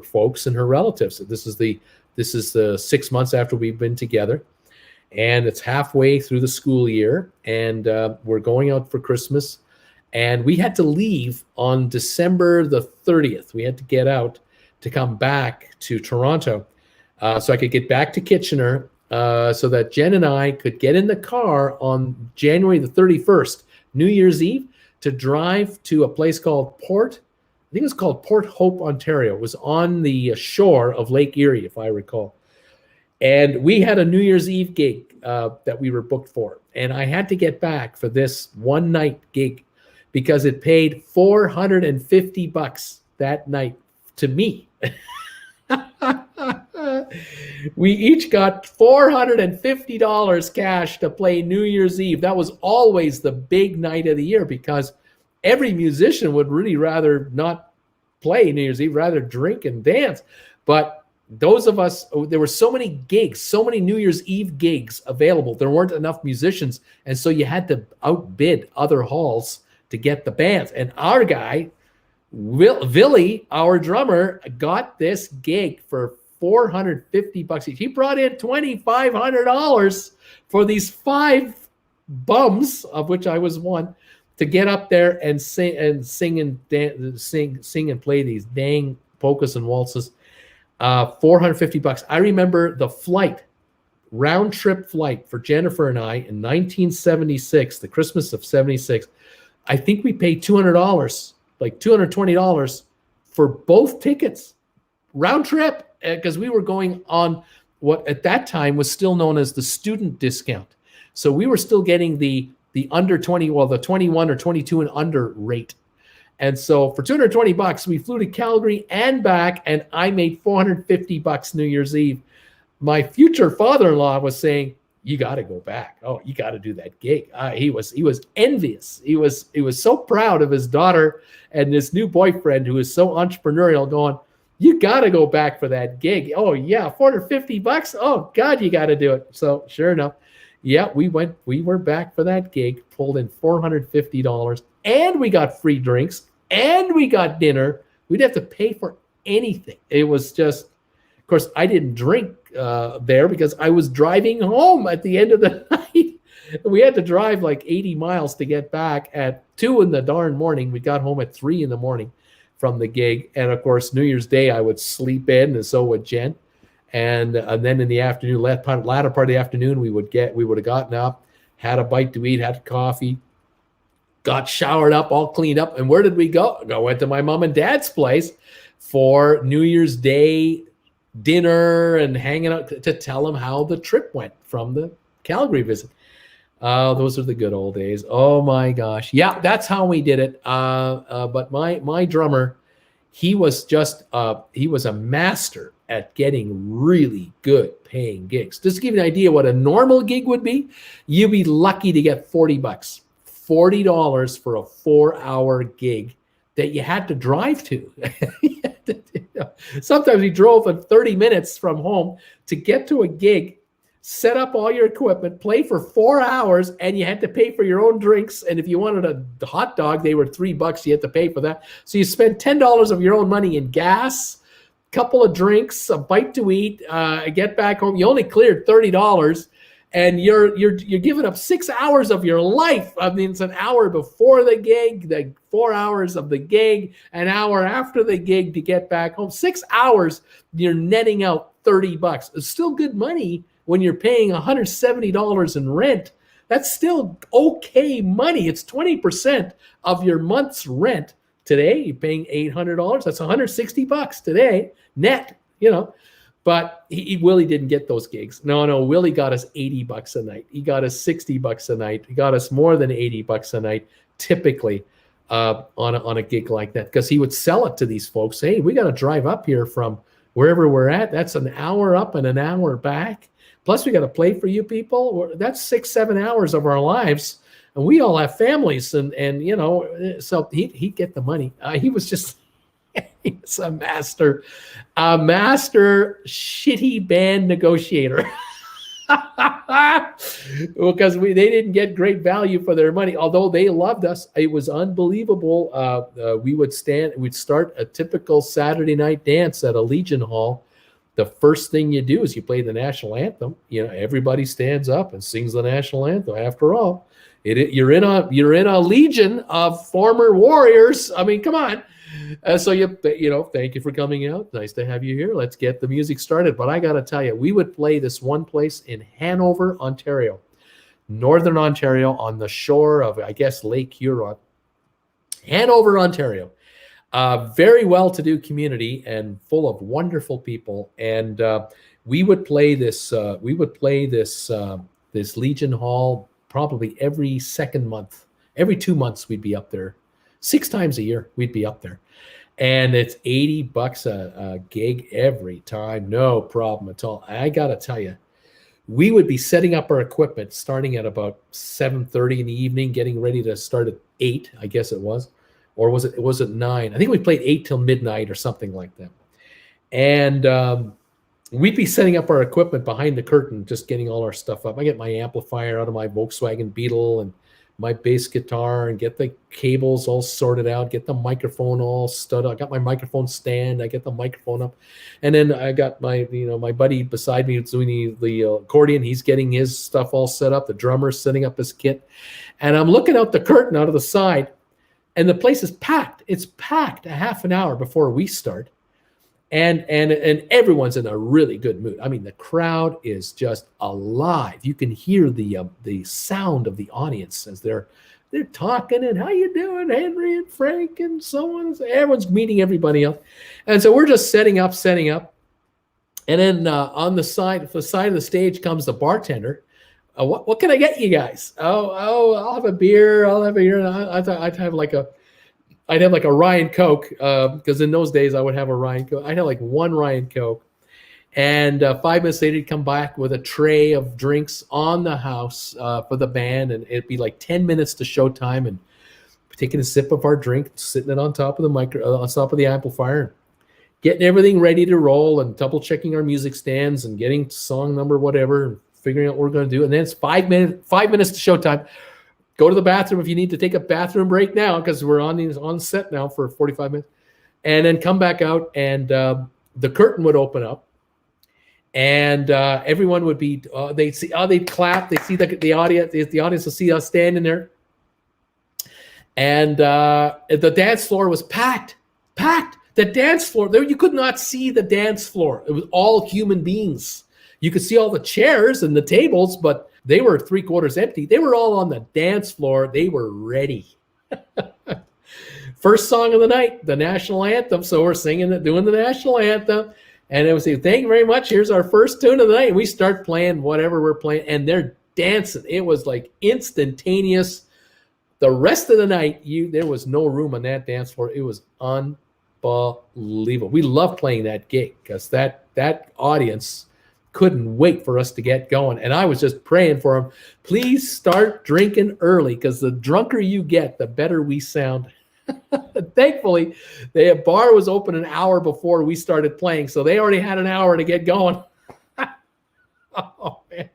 folks and her relatives. This is the 6 months after we've been together, and it's halfway through the school year, and we're going out for Christmas, and we had to leave on December the 30th. We had to get out to come back to Toronto, so I could get back to Kitchener, so that Jen and I could get in the car on January the 31st, New Year's Eve, to drive to a place called I think it was called Port Hope, Ontario. It was on the shore of Lake Erie, if I recall. And we had a New Year's Eve gig that we were booked for. And I had to get back for this one night gig because it paid $450 that night to me. We each got $450 cash to play New Year's Eve. That was always the big night of the year because every musician would really rather not play New Year's Eve, rather drink and dance. But those of us, there were so many gigs, so many New Year's Eve gigs available. There weren't enough musicians. And so you had to outbid other halls to get the bands. And our guy, Billy, our drummer, got this gig for $450 each. He brought in $2,500 for these 5 bums, of which I was one, to get up there and sing and play these dang polkas and waltzes. $450. I remember the flight, round trip flight for Jennifer and I in 1976, the Christmas of 76. I think we paid $200, like $220 for both tickets, round trip, because we were going on what at that time was still known as the student discount. So we were still getting the under 20, well, the 21 or 22 and under rate. And so for $220, we flew to Calgary and back, and I made $450 New Year's Eve. My future father-in-law was saying, "You got to go back. Oh, you got to do that gig." He was envious. He was so proud of his daughter and this new boyfriend who is so entrepreneurial, going, "You got to go back for that gig." Oh yeah, $450. Oh God, you got to do it. So sure enough, yeah, we were back for that gig, pulled in $450, and we got free drinks, and we got dinner. We didn't have to pay for anything. It was just, of course, I didn't drink there because I was driving home at the end of the night. We had to drive like 80 miles to get back at 2 in the darn morning. We got home at 3 in the morning from the gig. And of course, New Year's Day, I would sleep in, and so would Jen. And then in the afternoon, latter part of the afternoon, we would have gotten up, had a bite to eat, had coffee, got showered up, all cleaned up. And where did we go? I went to my mom and dad's place for New Year's Day dinner and hanging out to tell them how the trip went from the Calgary visit. Those are the good old days. Oh my gosh. Yeah, that's how we did it. But my drummer, he was a master at getting really good paying gigs. Just to give you an idea what a normal gig would be, you'd be lucky to get $40. $40 for a 4-hour gig that you had to drive to. Sometimes we drove for 30 minutes from home to get to a gig, set up all your equipment, play for 4 hours, and you had to pay for your own drinks. And if you wanted a hot dog, they were $3. You had to pay for that. So you spent $10 of your own money in gas, couple of drinks, a bite to eat, get back home. You only cleared $30, and you're giving up 6 hours of your life. I mean, it's an hour before the gig, the 4 hours of the gig, an hour after the gig to get back home. 6 hours, you're netting out $30. It's still good money when you're paying $170 in rent. That's still okay money. It's 20% of your month's rent. Today, you're paying $800. That's $160 today, net, But Willie didn't get those gigs. No, Willie got us $80 a night. He got us $60 a night. He got us more than $80 a night, typically, on a gig like that, because he would sell it to these folks. Hey, we got to drive up here from wherever we're at. That's an hour up and an hour back. Plus we got to play for you people. That's 6-7 hours of our lives, and we all have families, and so he'd get the money. He was just he's a master shitty band negotiator. Because they didn't get great value for their money, although they loved us. It was unbelievable. We'd start a typical Saturday night dance at a Legion Hall. The first thing you do is you play the national anthem. Everybody stands up and sings the national anthem. After all, you're in a legion of former warriors. I mean, come on. So thank you for coming out. Nice to have you here. Let's get the music started. But I got to tell you, we would play this one place in Hanover, Ontario, Northern Ontario, on the shore of, I guess, Lake Huron. Hanover, Ontario. Very well-to-do community and full of wonderful people. And we would play this. This Legion Hall probably every second month. Every 2 months, we'd be up there. 6 times a year, we'd be up there. And it's $80 a gig every time. No problem at all. I got to tell you, we would be setting up our equipment starting at about 7:30 in the evening, getting ready to start at 8, I guess it was. Or was it 9? I think we played 8 till midnight or something like that. And we'd be setting up our equipment behind the curtain, just getting all our stuff up. I get my amplifier out of my Volkswagen Beetle and my bass guitar, and get the cables all sorted out, get the microphone all stood up. I got my microphone stand. I get the microphone up. And then I got my buddy beside me doing the accordion. He's getting his stuff all set up. The drummer's setting up his kit. And I'm looking out the curtain out of the side, and the place is packed. It's packed a half an hour before we start. And everyone's in a really good mood. I mean, the crowd is just alive. You can hear the sound of the audience as they're talking, and how you doing, Henry and Frank, and so on. Everyone's meeting everybody else. And so we're just setting up. And then on the side of the stage comes the bartender. What can I get you guys? Oh, I'll have a beer. I'd have like a Ryan Coke, because in those days I would have a Ryan Coke. I'd have like one Ryan Coke. And 5 minutes later, he'd come back with a tray of drinks on the house for the band. And it'd be like 10 minutes to showtime, and taking a sip of our drink, sitting it on top of on top of the amplifier, getting everything ready to roll, and double checking our music stands and getting song number, whatever, and figuring out what we're going to do. And then it's 5 minutes to showtime. Go to the bathroom if you need to take a bathroom break now, because we're on set now for 45 minutes. And then come back out, and the curtain would open up, and everyone would be, they'd clap. They'd see the audience. The audience will see us standing there. And the dance floor was packed. The dance floor, there, you could not see the dance floor. It was all human beings. You could see all the chairs and the tables, but they were 3/4 empty. They were all on the dance floor. They were ready. First song of the night, the national anthem. So we're doing the national anthem. And it was, thank you very much. Here's our first tune of the night. And we start playing whatever we're playing, and they're dancing. It was like instantaneous. The rest of the night, there was no room on that dance floor. It was unbelievable. We loved playing that gig because that audience couldn't wait for us to get going. And I was just praying for them. Please start drinking early, because the drunker you get, the better we sound. Thankfully, the bar was open an hour before we started playing, so they already had an hour to get going. Oh, man.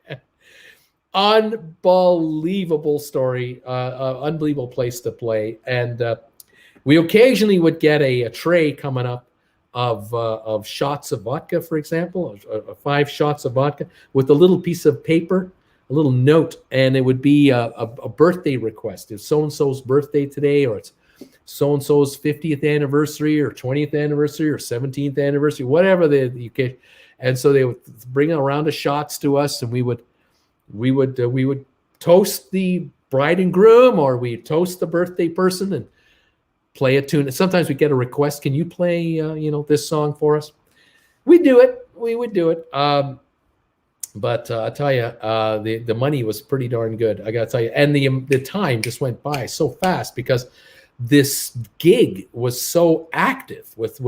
Unbelievable story. Unbelievable place to play. And we occasionally would get a tray coming up of shots of vodka, for example, 5 shots of vodka with a little piece of paper, a little note, and it would be a birthday request. It's so-and-so's birthday today, or it's so-and-so's 50th anniversary or 20th anniversary or 17th anniversary, whatever the occasion. And so they would bring a round of shots to us, and we would toast the bride and groom, or we toast the birthday person and play a tune. And sometimes we get a request, can you play this song for us? We would do it. But I tell you, the money was pretty darn good, I gotta tell you. And the time just went by so fast, because this gig was so active with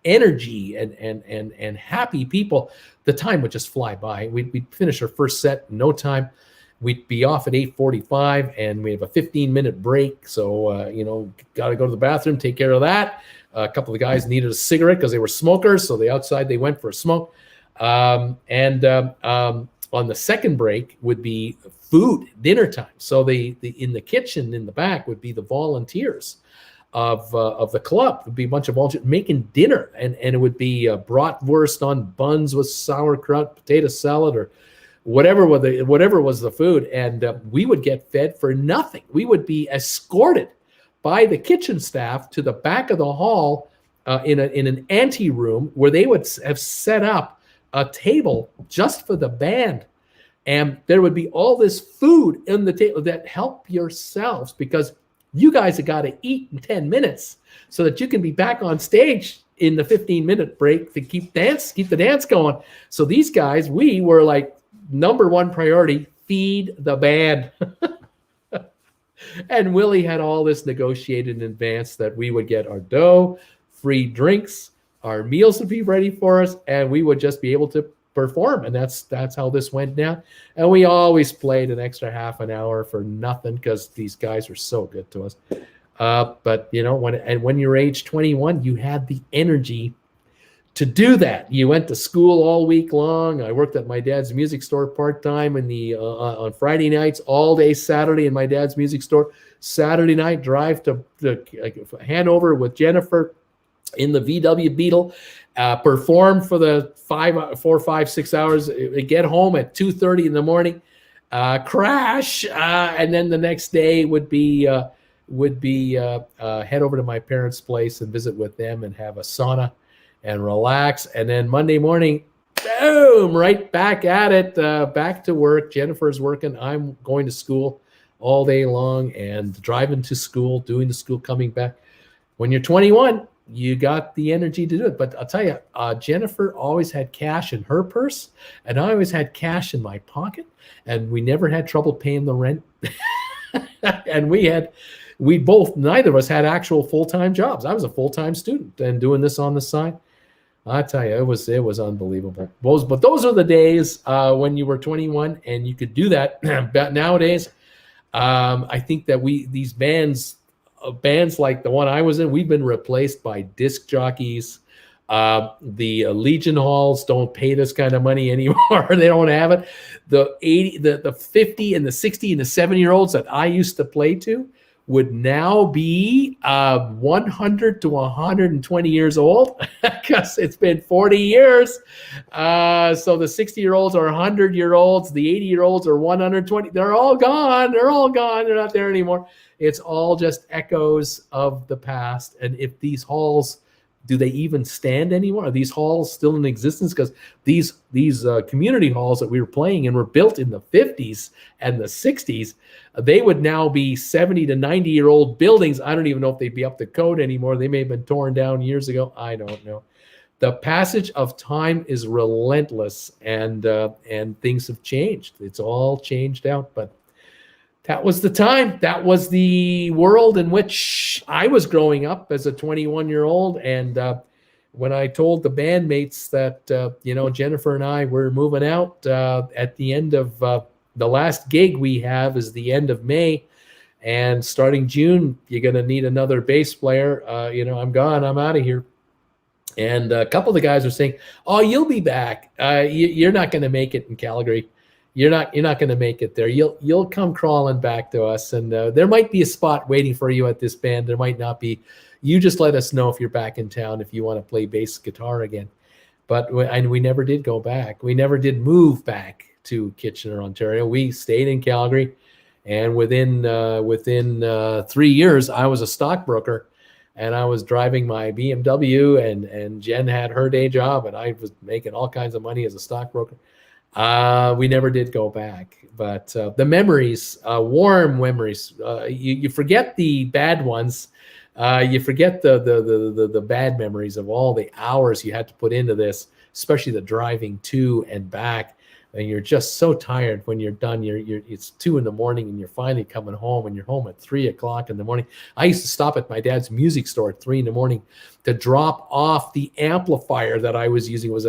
energy and happy people, the time would just fly by. We'd finish our first set in no time. We'd be off at 8:45, and we have a 15-minute break. So got to go to the bathroom, take care of that. A couple of the guys needed a cigarette because they were smokers, so they went for a smoke. On the second break would be food, dinner time. So the in the kitchen in the back would be the volunteers of the club. It would be a bunch of volunteers making dinner, and it would be bratwurst on buns with sauerkraut, potato salad, or whatever was the food, and we would get fed for nothing. We would be escorted by the kitchen staff to the back of the hall in an ante room where they would have set up a table just for the band. And there would be all this food in the table that help yourselves, because you guys have got to eat in 10 minutes so that you can be back on stage in the 15-minute break to keep the dance going. So these guys, we were like, number one priority, feed the band. And Willie had all this negotiated in advance that we would get our dough, free drinks, our meals would be ready for us, and we would just be able to perform. And that's how this went down. And we always played an extra half an hour for nothing because these guys were so good to us. But when you're age 21, you had the energy to do that. You went to school all week long. I worked at my dad's music store part-time on Friday nights, all day Saturday in my dad's music store. Saturday night, drive to Hanover with Jennifer in the VW Beetle, perform for the 4, 5, 6 hours, get home at 2:30 in the morning, crash, and then the next day would be head over to my parents' place and visit with them and have a sauna and relax. And then Monday morning, boom, right back at it, back to work. Jennifer's working. I'm going to school all day long and driving to school, doing the school, coming back. When you're 21, you got the energy to do it. But I'll tell you, Jennifer always had cash in her purse, and I always had cash in my pocket, and we never had trouble paying the rent. And neither of us had actual full-time jobs. I was a full-time student and doing this on the side. I tell you, it was unbelievable. But those are the days when you were 21 and you could do that. But nowadays, I think that these bands like the one I was in, we've been replaced by disc jockeys. The Legion halls don't pay this kind of money anymore. They don't have it. The 50 and the 60 and the 70-year-olds that I used to play to would now be 100 to 120 years old because it's been 40 years. So the 60-year-olds are 100-year-olds. The 80-year-olds are 120. They're all gone. They're not there anymore. It's all just echoes of the past. And if these halls, do they even stand anymore? Are these halls still in existence? Because these community halls that we were playing in were built in the 50s and the 60s. They would now be 70 to 90-year-old buildings. I don't even know if they'd be up to code anymore. They may have been torn down years ago. I don't know. The passage of time is relentless, and things have changed. It's all changed out, but that was the time. That was the world in which I was growing up as a 21-year-old. And when I told the bandmates that, Jennifer and I were moving out at the end of the last gig we have is the end of May. And starting June, you're going to need another bass player. I'm gone. I'm out of here. And a couple of the guys are saying, "Oh, you'll be back. You're not going to make it in Calgary. You're not going to make it there. You'll come crawling back to us, and there might be a spot waiting for you at this band. There might not be. You just let us know if you're back in town, if you want to play bass guitar again." But we never did go back. We never did move back to Kitchener, Ontario. We stayed in Calgary, and within 3 years, I was a stockbroker, and I was driving my BMW, and Jen had her day job, and I was making all kinds of money as a stockbroker. We never did go back, but the memories, warm memories. You forget the bad ones. You forget the bad memories of all the hours you had to put into this, especially the driving to and back. and you're just so tired when you're done. It's 2 a.m. and you're finally coming home, and you're home at 3 o'clock in the morning. I used to stop at my dad's music store at 3 a.m. to drop off the amplifier that I was using. It was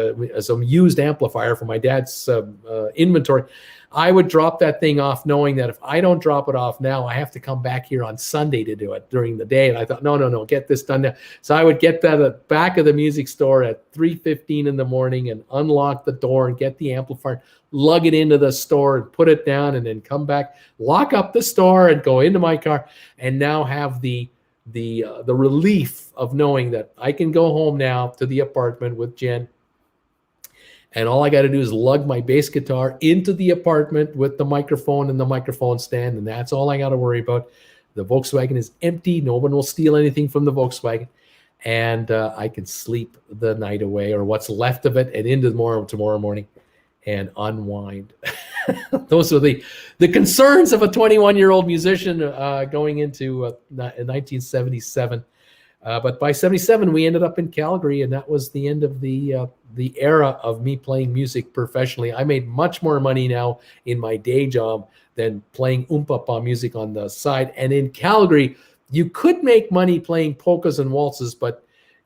a used amplifier for my dad's inventory. I would drop that thing off knowing that if I don't drop it off now, I have to come back here on Sunday to do it during the day. And I thought, no, get this done now. So I would get that at the back of the music store at 3:15 in the morning and unlock the door and get the amplifier, lug it into the store and put it down, and then come back, lock up the store and go into my car, and now have the relief of knowing that I can go home now to the apartment with Jen, and all I got to do is lug my bass guitar into the apartment with the microphone and the microphone stand, and that's all I got to worry about. The Volkswagen is empty. No one will steal anything from the Volkswagen, and I can sleep the night away, or what's left of it, and into tomorrow morning and unwind. Those are the concerns of a 21-year-old musician going into 1977. But by 77, we ended up in Calgary, and that was the end of the era of me playing music professionally. I made much more money now in my day job than playing oompa music on the side. And in Calgary, you could make money playing polkas and waltzes, but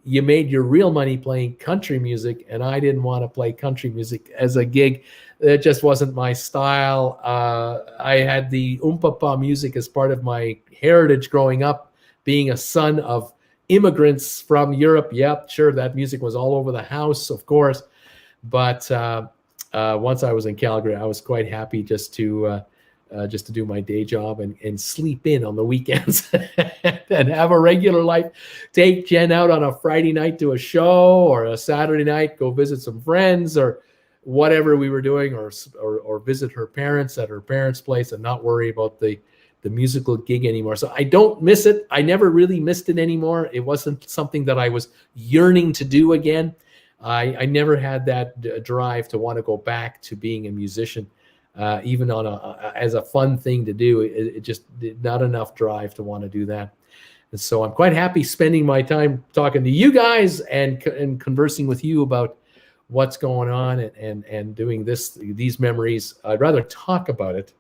you made your real money playing country music, and I didn't want to play country music as a gig. It just wasn't my style. I had the oompa music as part of my heritage growing up, being a son of immigrants from Europe. Yep, sure, that music was all over the house, of course. But once I was in Calgary, I was quite happy just to do my day job and sleep in on the weekends and have a regular life. Take Jen out on a Friday night to a show, or a Saturday night, go visit some friends, or whatever we were doing, or visit her parents at her parents' place, and not worry about the musical gig anymore. So I don't miss it. I never really missed it anymore. It wasn't something that I was yearning to do again. I never had that drive to want to go back to being a musician. Even as a fun thing to do, it just did not enough drive to want to do that. And so I'm quite happy spending my time talking to you guys and conversing with you about what's going on and doing these memories. I'd rather talk about it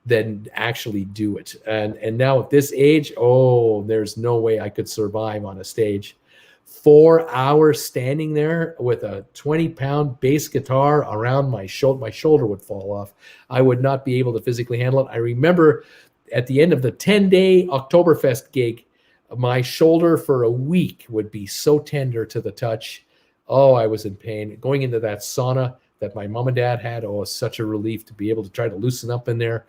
than actually do it. And now at this age, there's no way I could survive on a stage. 4 hours standing there with a 20-pound bass guitar around my shoulder. My shoulder would fall off. I would not be able to physically handle it. I remember at the end of the 10-day Oktoberfest gig, my shoulder for a week would be so tender to the touch. I was in pain. Going into that sauna that my mom and dad had, it was such a relief to be able to try to loosen up in there.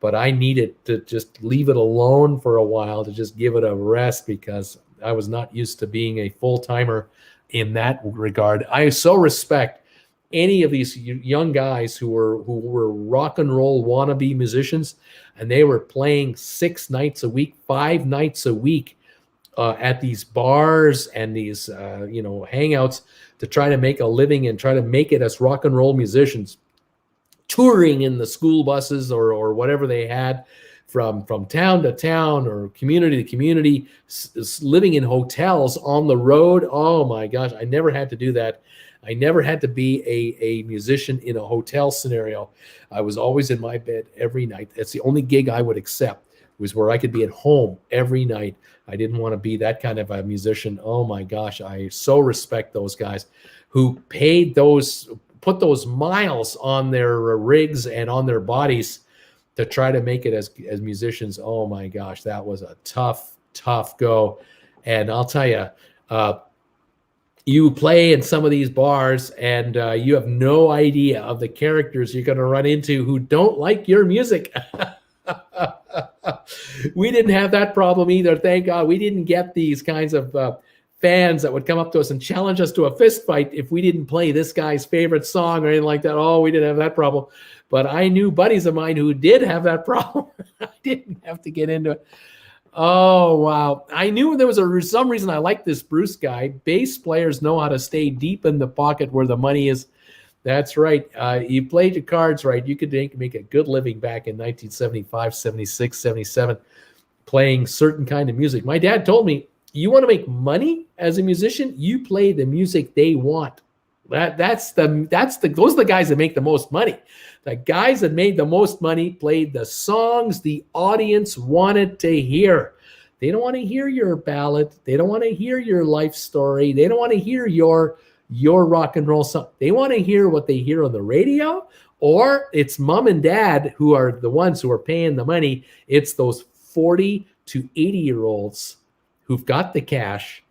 But I needed to just leave it alone for a while, to just give it a rest, because I was not used to being a full-timer in that regard. I so respect any of these young guys who were rock and roll wannabe musicians, and they were playing 6 nights a week, 5 nights a week at these bars and these hangouts to try to make a living and try to make it as rock and roll musicians, touring in the school buses or whatever they had, from town to town or community to community, living in hotels on the road. Oh my gosh, I never had to do that. I never had to be a musician in a hotel scenario. I was always in my bed every night. That's the only gig I would accept, was where I could be at home every night. I didn't want to be that kind of a musician. Oh my gosh, I so respect those guys who put those miles on their rigs and on their bodies to try to make it as musicians. Oh my gosh, that was a tough go. And I'll tell you, you play in some of these bars and you have no idea of the characters you're going to run into who don't like your music. We didn't have that problem either. Thank God we didn't get these kinds of fans that would come up to us and challenge us to a fist fight if we didn't play this guy's favorite song or anything like that. We didn't have that problem. But I knew buddies of mine who did have that problem. I didn't have to get into it. Oh, wow. I knew there was some reason I liked this Bruce guy. Bass players know how to stay deep in the pocket where the money is. That's right. You played your cards right. You could make a good living back in 1975, 76, 77, playing certain kind of music. My dad told me, you want to make money as a musician? You play the music they want. Those are the guys that make the most money. The guys that made the most money played the songs the audience wanted to hear. They don't want to hear your ballad. They don't want to hear your life story. They don't want to hear your rock and roll song. They want to hear what they hear on the radio, or it's mom and dad who are the ones who are paying the money. It's those 40 to 80-year-olds who've got the cash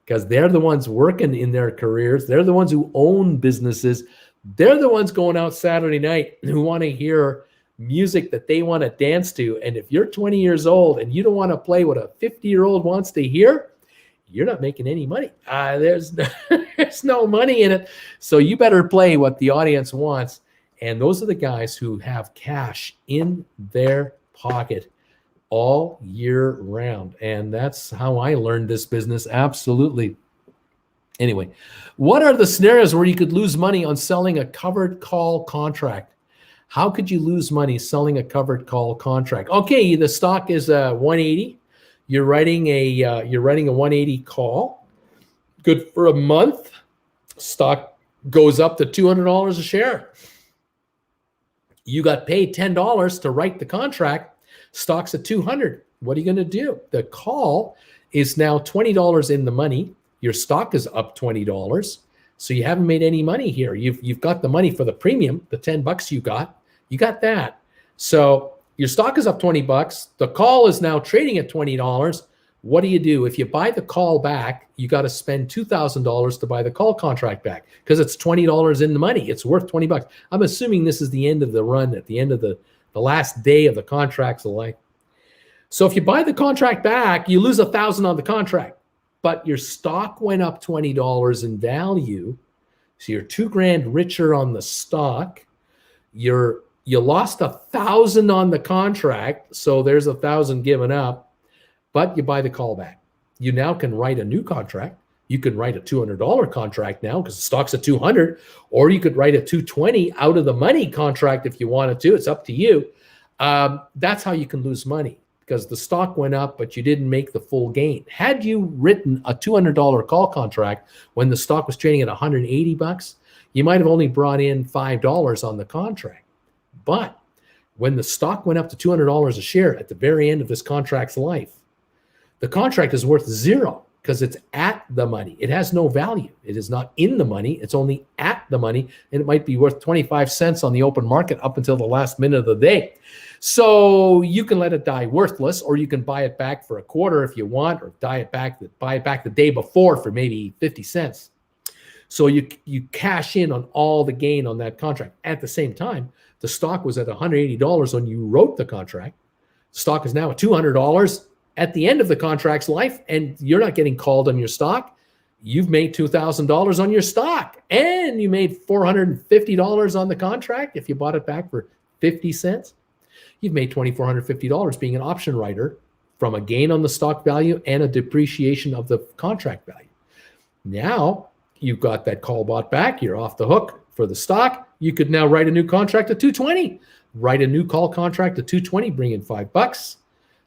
because they're the ones working in their careers. They're the ones who own businesses. They're the ones going out Saturday night who want to hear music that they want to dance to. And if you're 20 years old and you don't want to play what a 50-year-old wants to hear, you're not making any money. There's no money in it. So you better play what the audience wants. And those are the guys who have cash in their pocket all year round. And that's how I learned this business. Absolutely. Anyway, what are the scenarios where you could lose money on selling a covered call contract? How could you lose money selling a covered call contract? Okay, the stock is 180. You're writing a 180 call. Good for a month. Stock goes up to $200 a share. You got paid $10 to write the contract. Stock's at 200. What are you going to do? The call is now $20 in the money. Your stock is up $20. So you haven't made any money here. You've got the money for the premium, the $10 you got that. So your stock is up $20. The call is now trading at $20. What do you do? If you buy the call back, you got to spend $2,000 to buy the call contract back because it's $20 in the money. It's worth $20. I'm assuming this is the end of the run, at the end of the last day of the contract's life. So if you buy the contract back, you lose $1,000 on the contract, but your stock went up $20 in value. So you're $2,000 richer on the stock. You lost $1,000 on the contract. So there's $1,000 given up, but you buy the call back. You now can write a new contract. You can write a $200 contract now because the stock's at 200, or you could write a 220 out of the money contract if you wanted to. It's up to you. That's how you can lose money because the stock went up, but you didn't make the full gain. Had you written a $200 call contract when the stock was trading at $180, you might have only brought in $5 on the contract. But when the stock went up to $200 a share at the very end of this contract's life, the contract is worth zero because it's at the money. It has no value. It is not in the money. It's only at the money, and it might be worth 25 cents on the open market up until the last minute of the day. So you can let it die worthless, or you can buy it back for a quarter if you want, or buy it back the day before for maybe 50 cents. So you cash in on all the gain on that contract. At the same time, the stock was at $180 when you wrote the contract. Stock is now at $200 at the end of the contract's life, and you're not getting called on your stock. You've made $2,000 on your stock, and you made $450 on the contract if you bought it back for 50 cents. You've made $2,450 being an option writer from a gain on the stock value and a depreciation of the contract value. Now you've got that call bought back. You're off the hook for the stock. You could now write a new contract at 220. Write a new call contract at 220, bring in $5.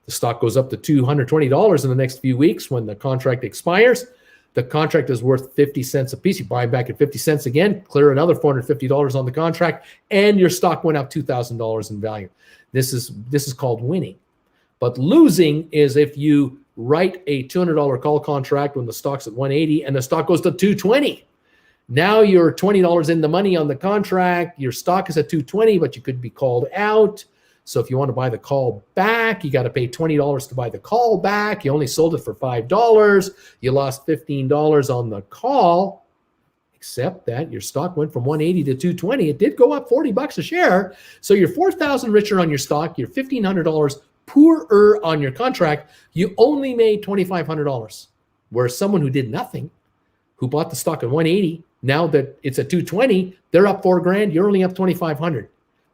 The stock goes up to $220 in the next few weeks when the contract expires. The contract is worth 50 cents a piece. You buy back at 50 cents again, clear another $450 on the contract, and your stock went up $2,000 in value. This is called winning. But losing is if you write a $200 call contract when the stock's at 180 and the stock goes to 220. Now you're $20 in the money on the contract. Your stock is at 220, but you could be called out. So if you want to buy the call back, you got to pay $20 to buy the call back. You only sold it for $5. You lost $15 on the call, except that your stock went from 180 to 220. It did go up $40 a share. So you're $4,000 richer on your stock. You're $1,500 poorer on your contract. You only made $2,500. Whereas someone who did nothing, who bought the stock at 180, now that it's at 220, they're up $4,000. You're only up $2,500.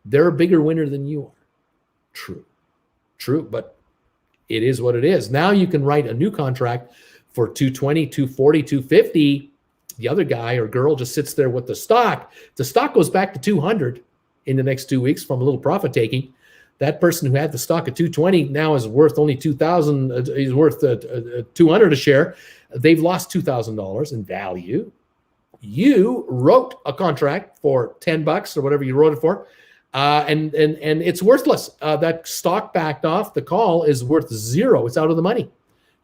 They're a bigger winner than you are. True, but it is what it is. Now you can write a new contract for 220, 240, 250. The other guy or girl just sits there with the stock. The stock goes back to 200 in the next 2 weeks from a little profit taking. That person who had the stock at 220 now is worth only 2,000. He's worth 200 a share. They've lost $2,000 in value. you wrote a contract for $10 or whatever you wrote it for, and it's worthless. That stock backed off. The call is worth zero. It's out of the money.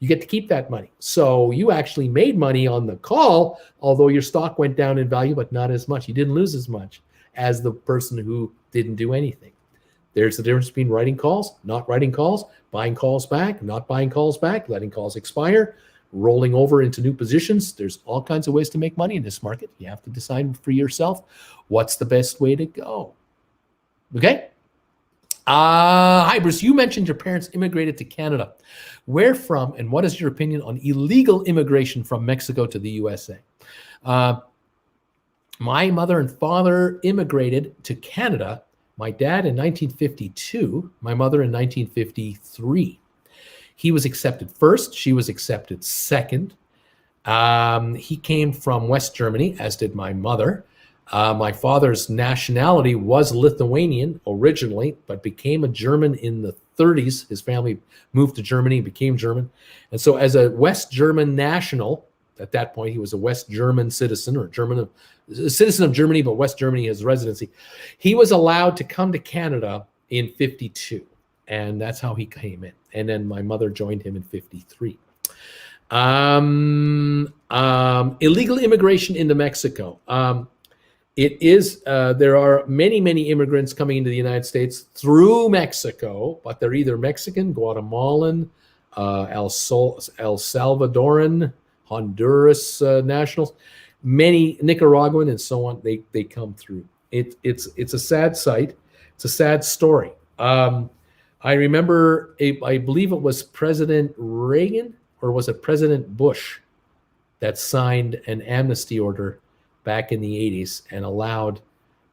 You get to keep that money. So you actually made money on the call, although your stock went down in value, but not as much. You didn't lose as much as the person who didn't do anything. There's the difference between writing calls, not writing calls, buying calls back, not buying calls back, letting calls expire, rolling over into new positions. There's all kinds of ways to make money in this market. You have to decide for yourself what's the best way to go. Okay? Hi, Bruce. You mentioned your parents immigrated to Canada. Where from, and what is your opinion on illegal immigration from Mexico to the USA? My mother and father immigrated to Canada. My dad in 1952, my mother in 1953. He was accepted first. She was accepted second. He came from West Germany, as did my mother. My father's nationality was Lithuanian originally, but became a German in the 30s. His family moved to Germany, became German. And so as a West German national, at that point, he was a West German citizen or a citizen of Germany, but West Germany as residency. He was allowed to come to Canada in 52, and that's how he came in. And then my mother joined him in 53. Illegal immigration into Mexico. It is, there are many, many immigrants coming into the United States through Mexico, but they're either Mexican, Guatemalan, El Salvadoran, Honduras nationals, many Nicaraguan, and so on. They come through. It's a sad sight. It's a sad story. I remember, I believe it was President Reagan, or was it President Bush, that signed an amnesty order back in the 80s and allowed,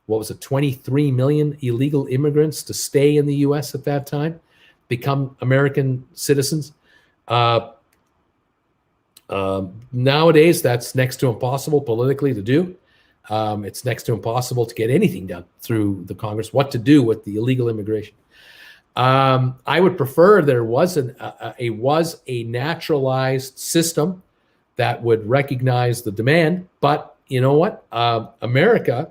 23 million illegal immigrants to stay in the U.S. at that time, become American citizens. Nowadays, that's next to impossible politically to do. It's next to impossible to get anything done through the Congress, what to do with the illegal immigration. I would prefer there was a naturalized system that would recognize the demand, but you know what? America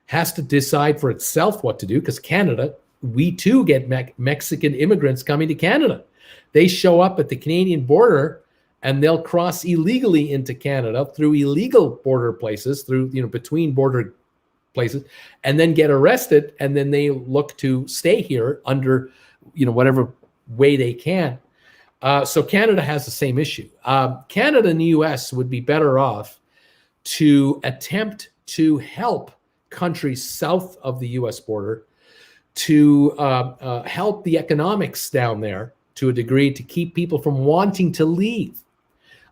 has to decide for itself what to do, because Canada, we too get Mexican immigrants coming to Canada. They show up at the Canadian border and they'll cross illegally into Canada through illegal border places, through, between border places, and then get arrested, and then they look to stay here under, whatever way they can. So Canada has the same issue. Canada and the US would be better off to attempt to help countries south of the US border to help the economics down there to a degree to keep people from wanting to leave.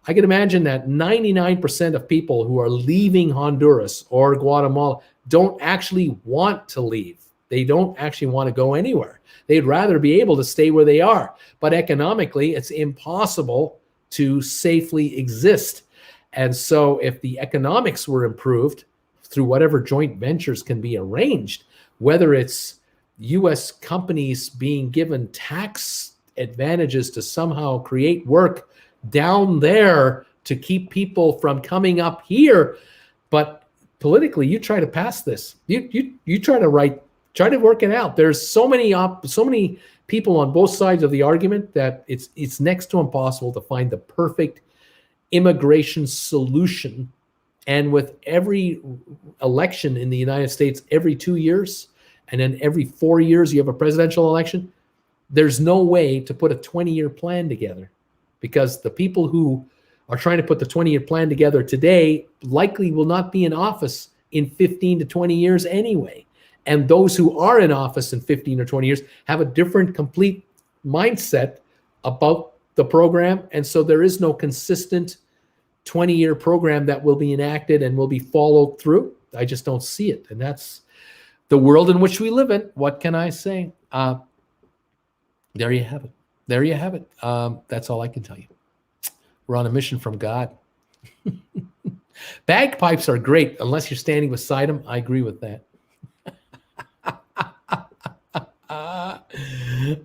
I can imagine that 99% of people who are leaving Honduras or Guatemala don't actually want to leave. They don't actually want to go anywhere. They'd rather be able to stay where they are. But economically, it's impossible to safely exist. And so if the economics were improved through whatever joint ventures can be arranged, whether it's U.S. companies being given tax advantages to somehow create work down there to keep people from coming up here, but politically, you try to pass this. You try to work it out. There's so many people on both sides of the argument that it's next to impossible to find the perfect immigration solution. And with every election in the United States every 2 years, and then every 4 years you have a presidential election, there's no way to put a 20-year plan together, because the people who are trying to put the 20-year plan together today likely will not be in office in 15 to 20 years anyway. And those who are in office in 15 or 20 years have a different, complete mindset about the program. And so there is no consistent 20-year program that will be enacted and will be followed through. I just don't see it. And that's the world in which we live in. What can I say? There you have it. There you have it. That's all I can tell you. We're on a mission from God. Bagpipes are great unless you're standing beside them. I agree with that.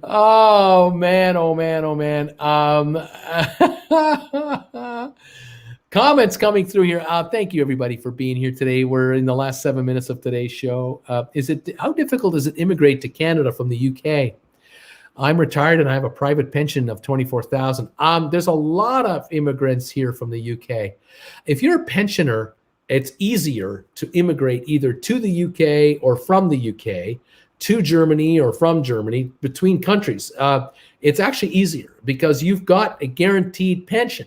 Oh man, oh man, oh man. Comments coming through here. Thank you, everybody, for being here today. We're in the last 7 minutes of today's show. How difficult is it immigrate to Canada from the UK? I'm retired and I have a private pension of $24,000. There's a lot of immigrants here from the UK. If you're a pensioner, it's easier to immigrate either to the UK or from the UK to Germany or from Germany between countries. It's actually easier because you've got a guaranteed pension.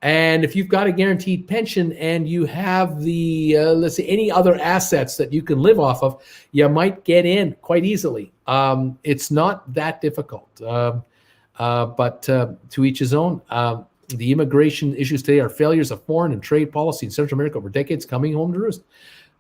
And if you've got a guaranteed pension and you have the, let's say, any other assets that you can live off of, you might get in quite easily. It's not that difficult, but to each his own. The immigration issues today are failures of foreign and trade policy in Central America over decades coming home to roost.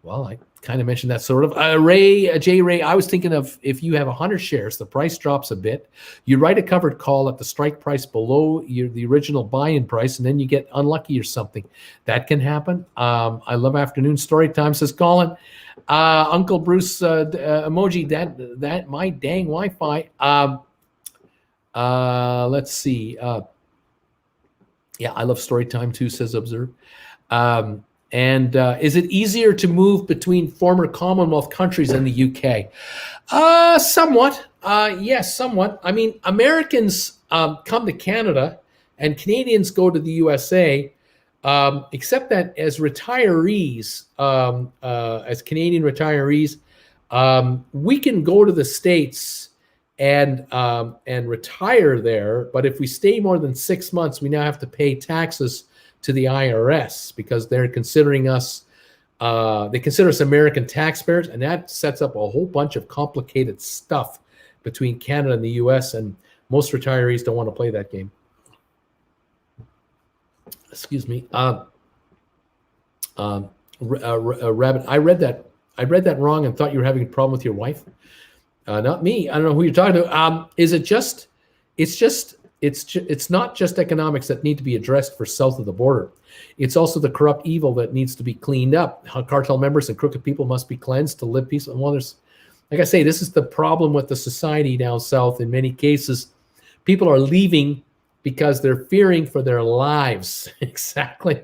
Well, I kind of mentioned that sort of. Ray, I was thinking of if you have 100 shares, the price drops a bit. You write a covered call at the strike price below the original buy-in price, and then you get unlucky or something. That can happen. I love afternoon story time, says Colin. Uncle Bruce emoji, that my dang Wi-Fi. Let's see. Yeah, I love story time too, says Observe. And is it easier to move between former Commonwealth countries in the UK? Somewhat. Yes, somewhat. I mean, Americans come to Canada and Canadians go to the USA, except that as retirees, as Canadian retirees, we can go to the States and retire there. But if we stay more than 6 months, we now have to pay taxes to the IRS because they're considering us, they consider us American taxpayers, and that sets up a whole bunch of complicated stuff between Canada and the US, and most retirees don't want to play that game. Excuse me. Rabbit, I read that wrong and thought you were having a problem with your wife. Not me. I don't know who you're talking to. It's not just economics that need to be addressed for south of the border. It's also the corrupt evil that needs to be cleaned up. Cartel members and crooked people must be cleansed to live peacefully. Well, like I say, this is the problem with the society down south. In many cases, people are leaving because they're fearing for their lives. Exactly.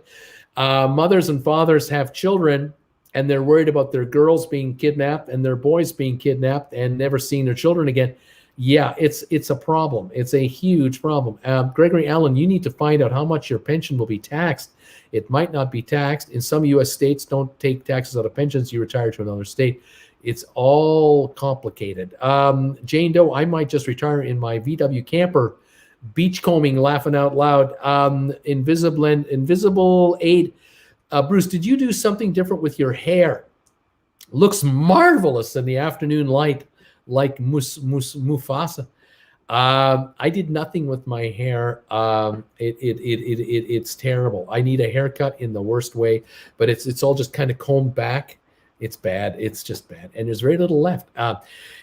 Mothers and fathers have children, and they're worried about their girls being kidnapped and their boys being kidnapped and never seeing their children again. Yeah, it's a problem. It's a huge problem. Gregory Allen, you need to find out how much your pension will be taxed. It might not be taxed. In some U.S. states, don't take taxes out of pensions. You retire to another state. It's all complicated. Jane Doe, I might just retire in my VW camper, beachcombing, laughing out loud. Invisible Aid. Bruce, did you do something different with your hair? Looks marvelous in the afternoon light, like Mufasa. I did nothing with my hair. It's terrible. I need a haircut in the worst way, but it's all just kind of combed back. It's bad. It's just bad. And there's very little left.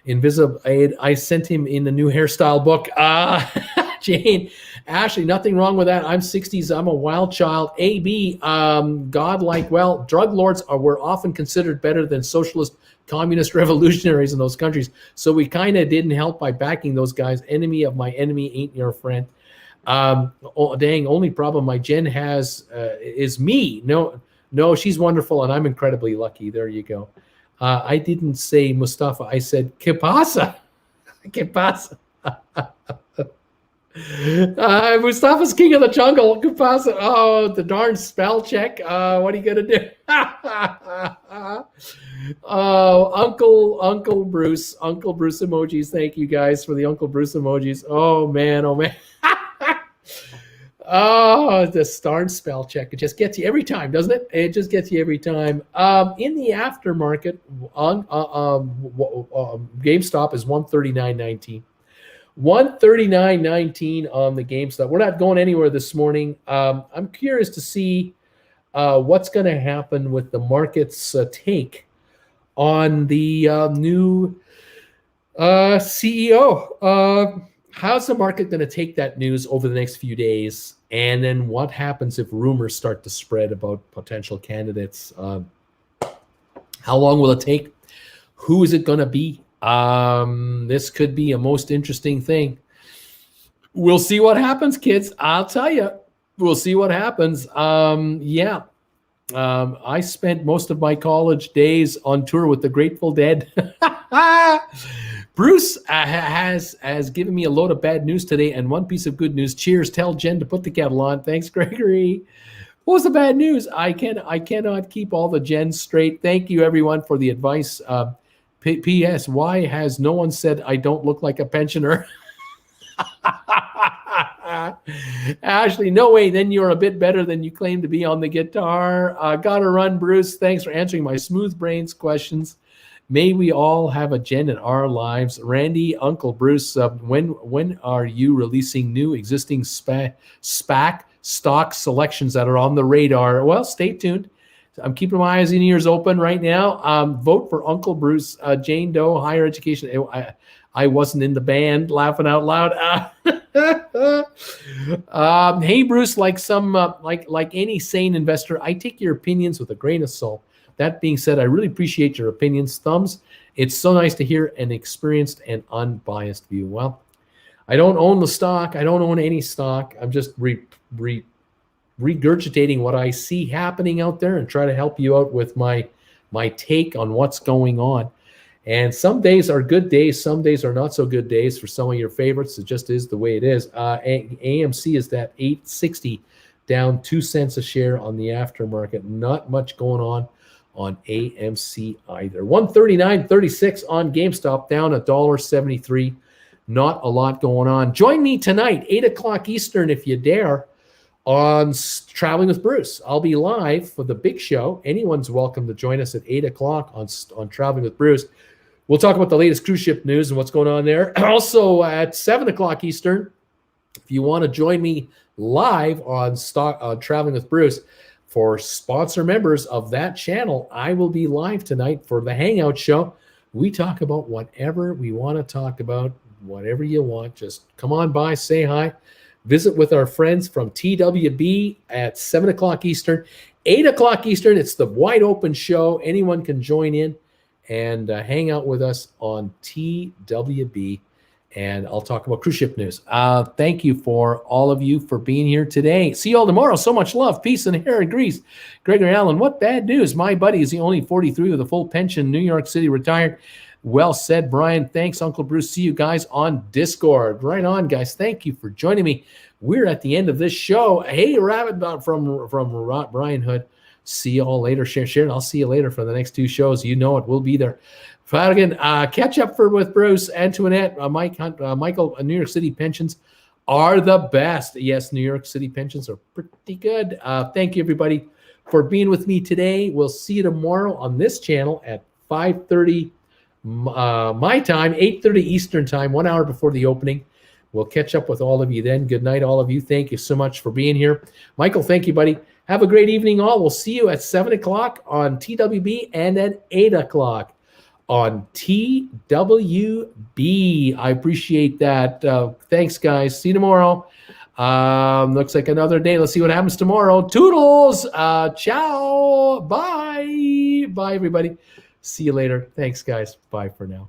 Invisible Aid, I sent him in the new hairstyle book. Jane, Ashley, nothing wrong with that. I'm 60s. I'm a wild child. AB, godlike. Well, drug lords were often considered better than socialist communist revolutionaries in those countries. So we kind of didn't help by backing those guys. Enemy of my enemy ain't your friend. Only problem my Jen has is me. No, she's wonderful, and I'm incredibly lucky. There you go. I didn't say Mustafa. I said Kipasa. Kipasa. Mustafa's king of the jungle. Kipasa. Oh, the darn spell check. What are you going to do? Oh, Uncle Bruce emojis. Thank you guys for the Uncle Bruce emojis. Oh, man. Oh, the darn spell check. It just gets you every time, doesn't it? It just gets you every time. In the aftermarket, on GameStop is $139.19. $139.19 on the GameStop. We're not going anywhere this morning. I'm curious to see what's going to happen with the market's take on the new CEO. How's the market going to take that news over the next few days? And then what happens if rumors start to spread about potential candidates? How long will it take? Who is it going to be? This could be a most interesting thing. We'll see what happens, kids. I'll tell you. We'll see what happens. Yeah. I spent most of my college days on tour with the Grateful Dead. Bruce has given me a load of bad news today and one piece of good news. Cheers. Tell Jen to put the kettle on. Thanks, Gregory. What was the bad news? I cannot keep all the gens straight. Thank you, everyone, for the advice. P.S. Why has no one said I don't look like a pensioner? Ashley, no way. Then you're a bit better than you claim to be on the guitar. Gotta run, Bruce. Thanks for answering my smooth brains questions. May we all have a Jen in our lives. Randy, Uncle Bruce, when are you releasing new existing SPAC stock selections that are on the radar? Well, stay tuned. I'm keeping my eyes and ears open right now. Vote for Uncle Bruce. Jane Doe, higher education. I wasn't in the band, laughing out loud. Hey, Bruce, like any sane investor, I take your opinions with a grain of salt. That being said, I really appreciate your opinions. Thumbs. It's so nice to hear an experienced and unbiased view. Well, I don't own the stock. I don't own any stock. I'm just regurgitating what I see happening out there and try to help you out with my take on what's going on. And some days are good days. Some days are not so good days for some of your favorites. It just is the way it is. AMC is that 860 down 2 cents a share on the aftermarket. Not much going on AMC either. 139.36 on GameStop, down $1.73. Not a lot going on. Join me tonight, 8 o'clock Eastern, if you dare, on Traveling with Bruce. I'll be live for the big show. Anyone's welcome to join us at 8 o'clock on Traveling with Bruce. We'll talk about the latest cruise ship news and what's going on there. Also at 7 o'clock Eastern, if you want to join me live on Traveling with Bruce, for sponsor members of that channel, I will be live tonight for the Hangout Show. We talk about whatever we want to talk about, whatever you want. Just come on by, say hi. Visit with our friends from TWB at 7 o'clock Eastern. 8 o'clock Eastern, it's the wide open show. Anyone can join in and hang out with us on TWB. And I'll talk about cruise ship news. Thank you for all of you for being here today. See you all tomorrow. So much love, peace, and hair and grease. Gregory Allen, what bad news? My buddy is the only 43 with a full pension, New York City, retired. Well said, Brian. Thanks, Uncle Bruce. See you guys on Discord. Right on, guys. Thank you for joining me. We're at the end of this show. Hey, Rabbit from Brian Hood. See you all later. Sharon, I'll see you later for the next 2 shows. You know it. We'll be there. Again, catch up with Bruce, Antoinette, Mike Hunt, Michael. New York City pensions are the best. Yes, New York City pensions are pretty good. Thank you, everybody, for being with me today. We'll see you tomorrow on this channel at 5:30 my time, 8:30 Eastern time, 1 hour before the opening. We'll catch up with all of you then. Good night, all of you. Thank you so much for being here. Michael, thank you, buddy. Have a great evening, all. We'll see you at 7 o'clock on TWB and at 8 o'clock on TWB. I appreciate that. Thanks, guys. See you tomorrow. Looks like another day. Let's see what happens tomorrow. Toodles. Ciao. Bye. Bye, everybody. See you later. Thanks, guys. Bye for now.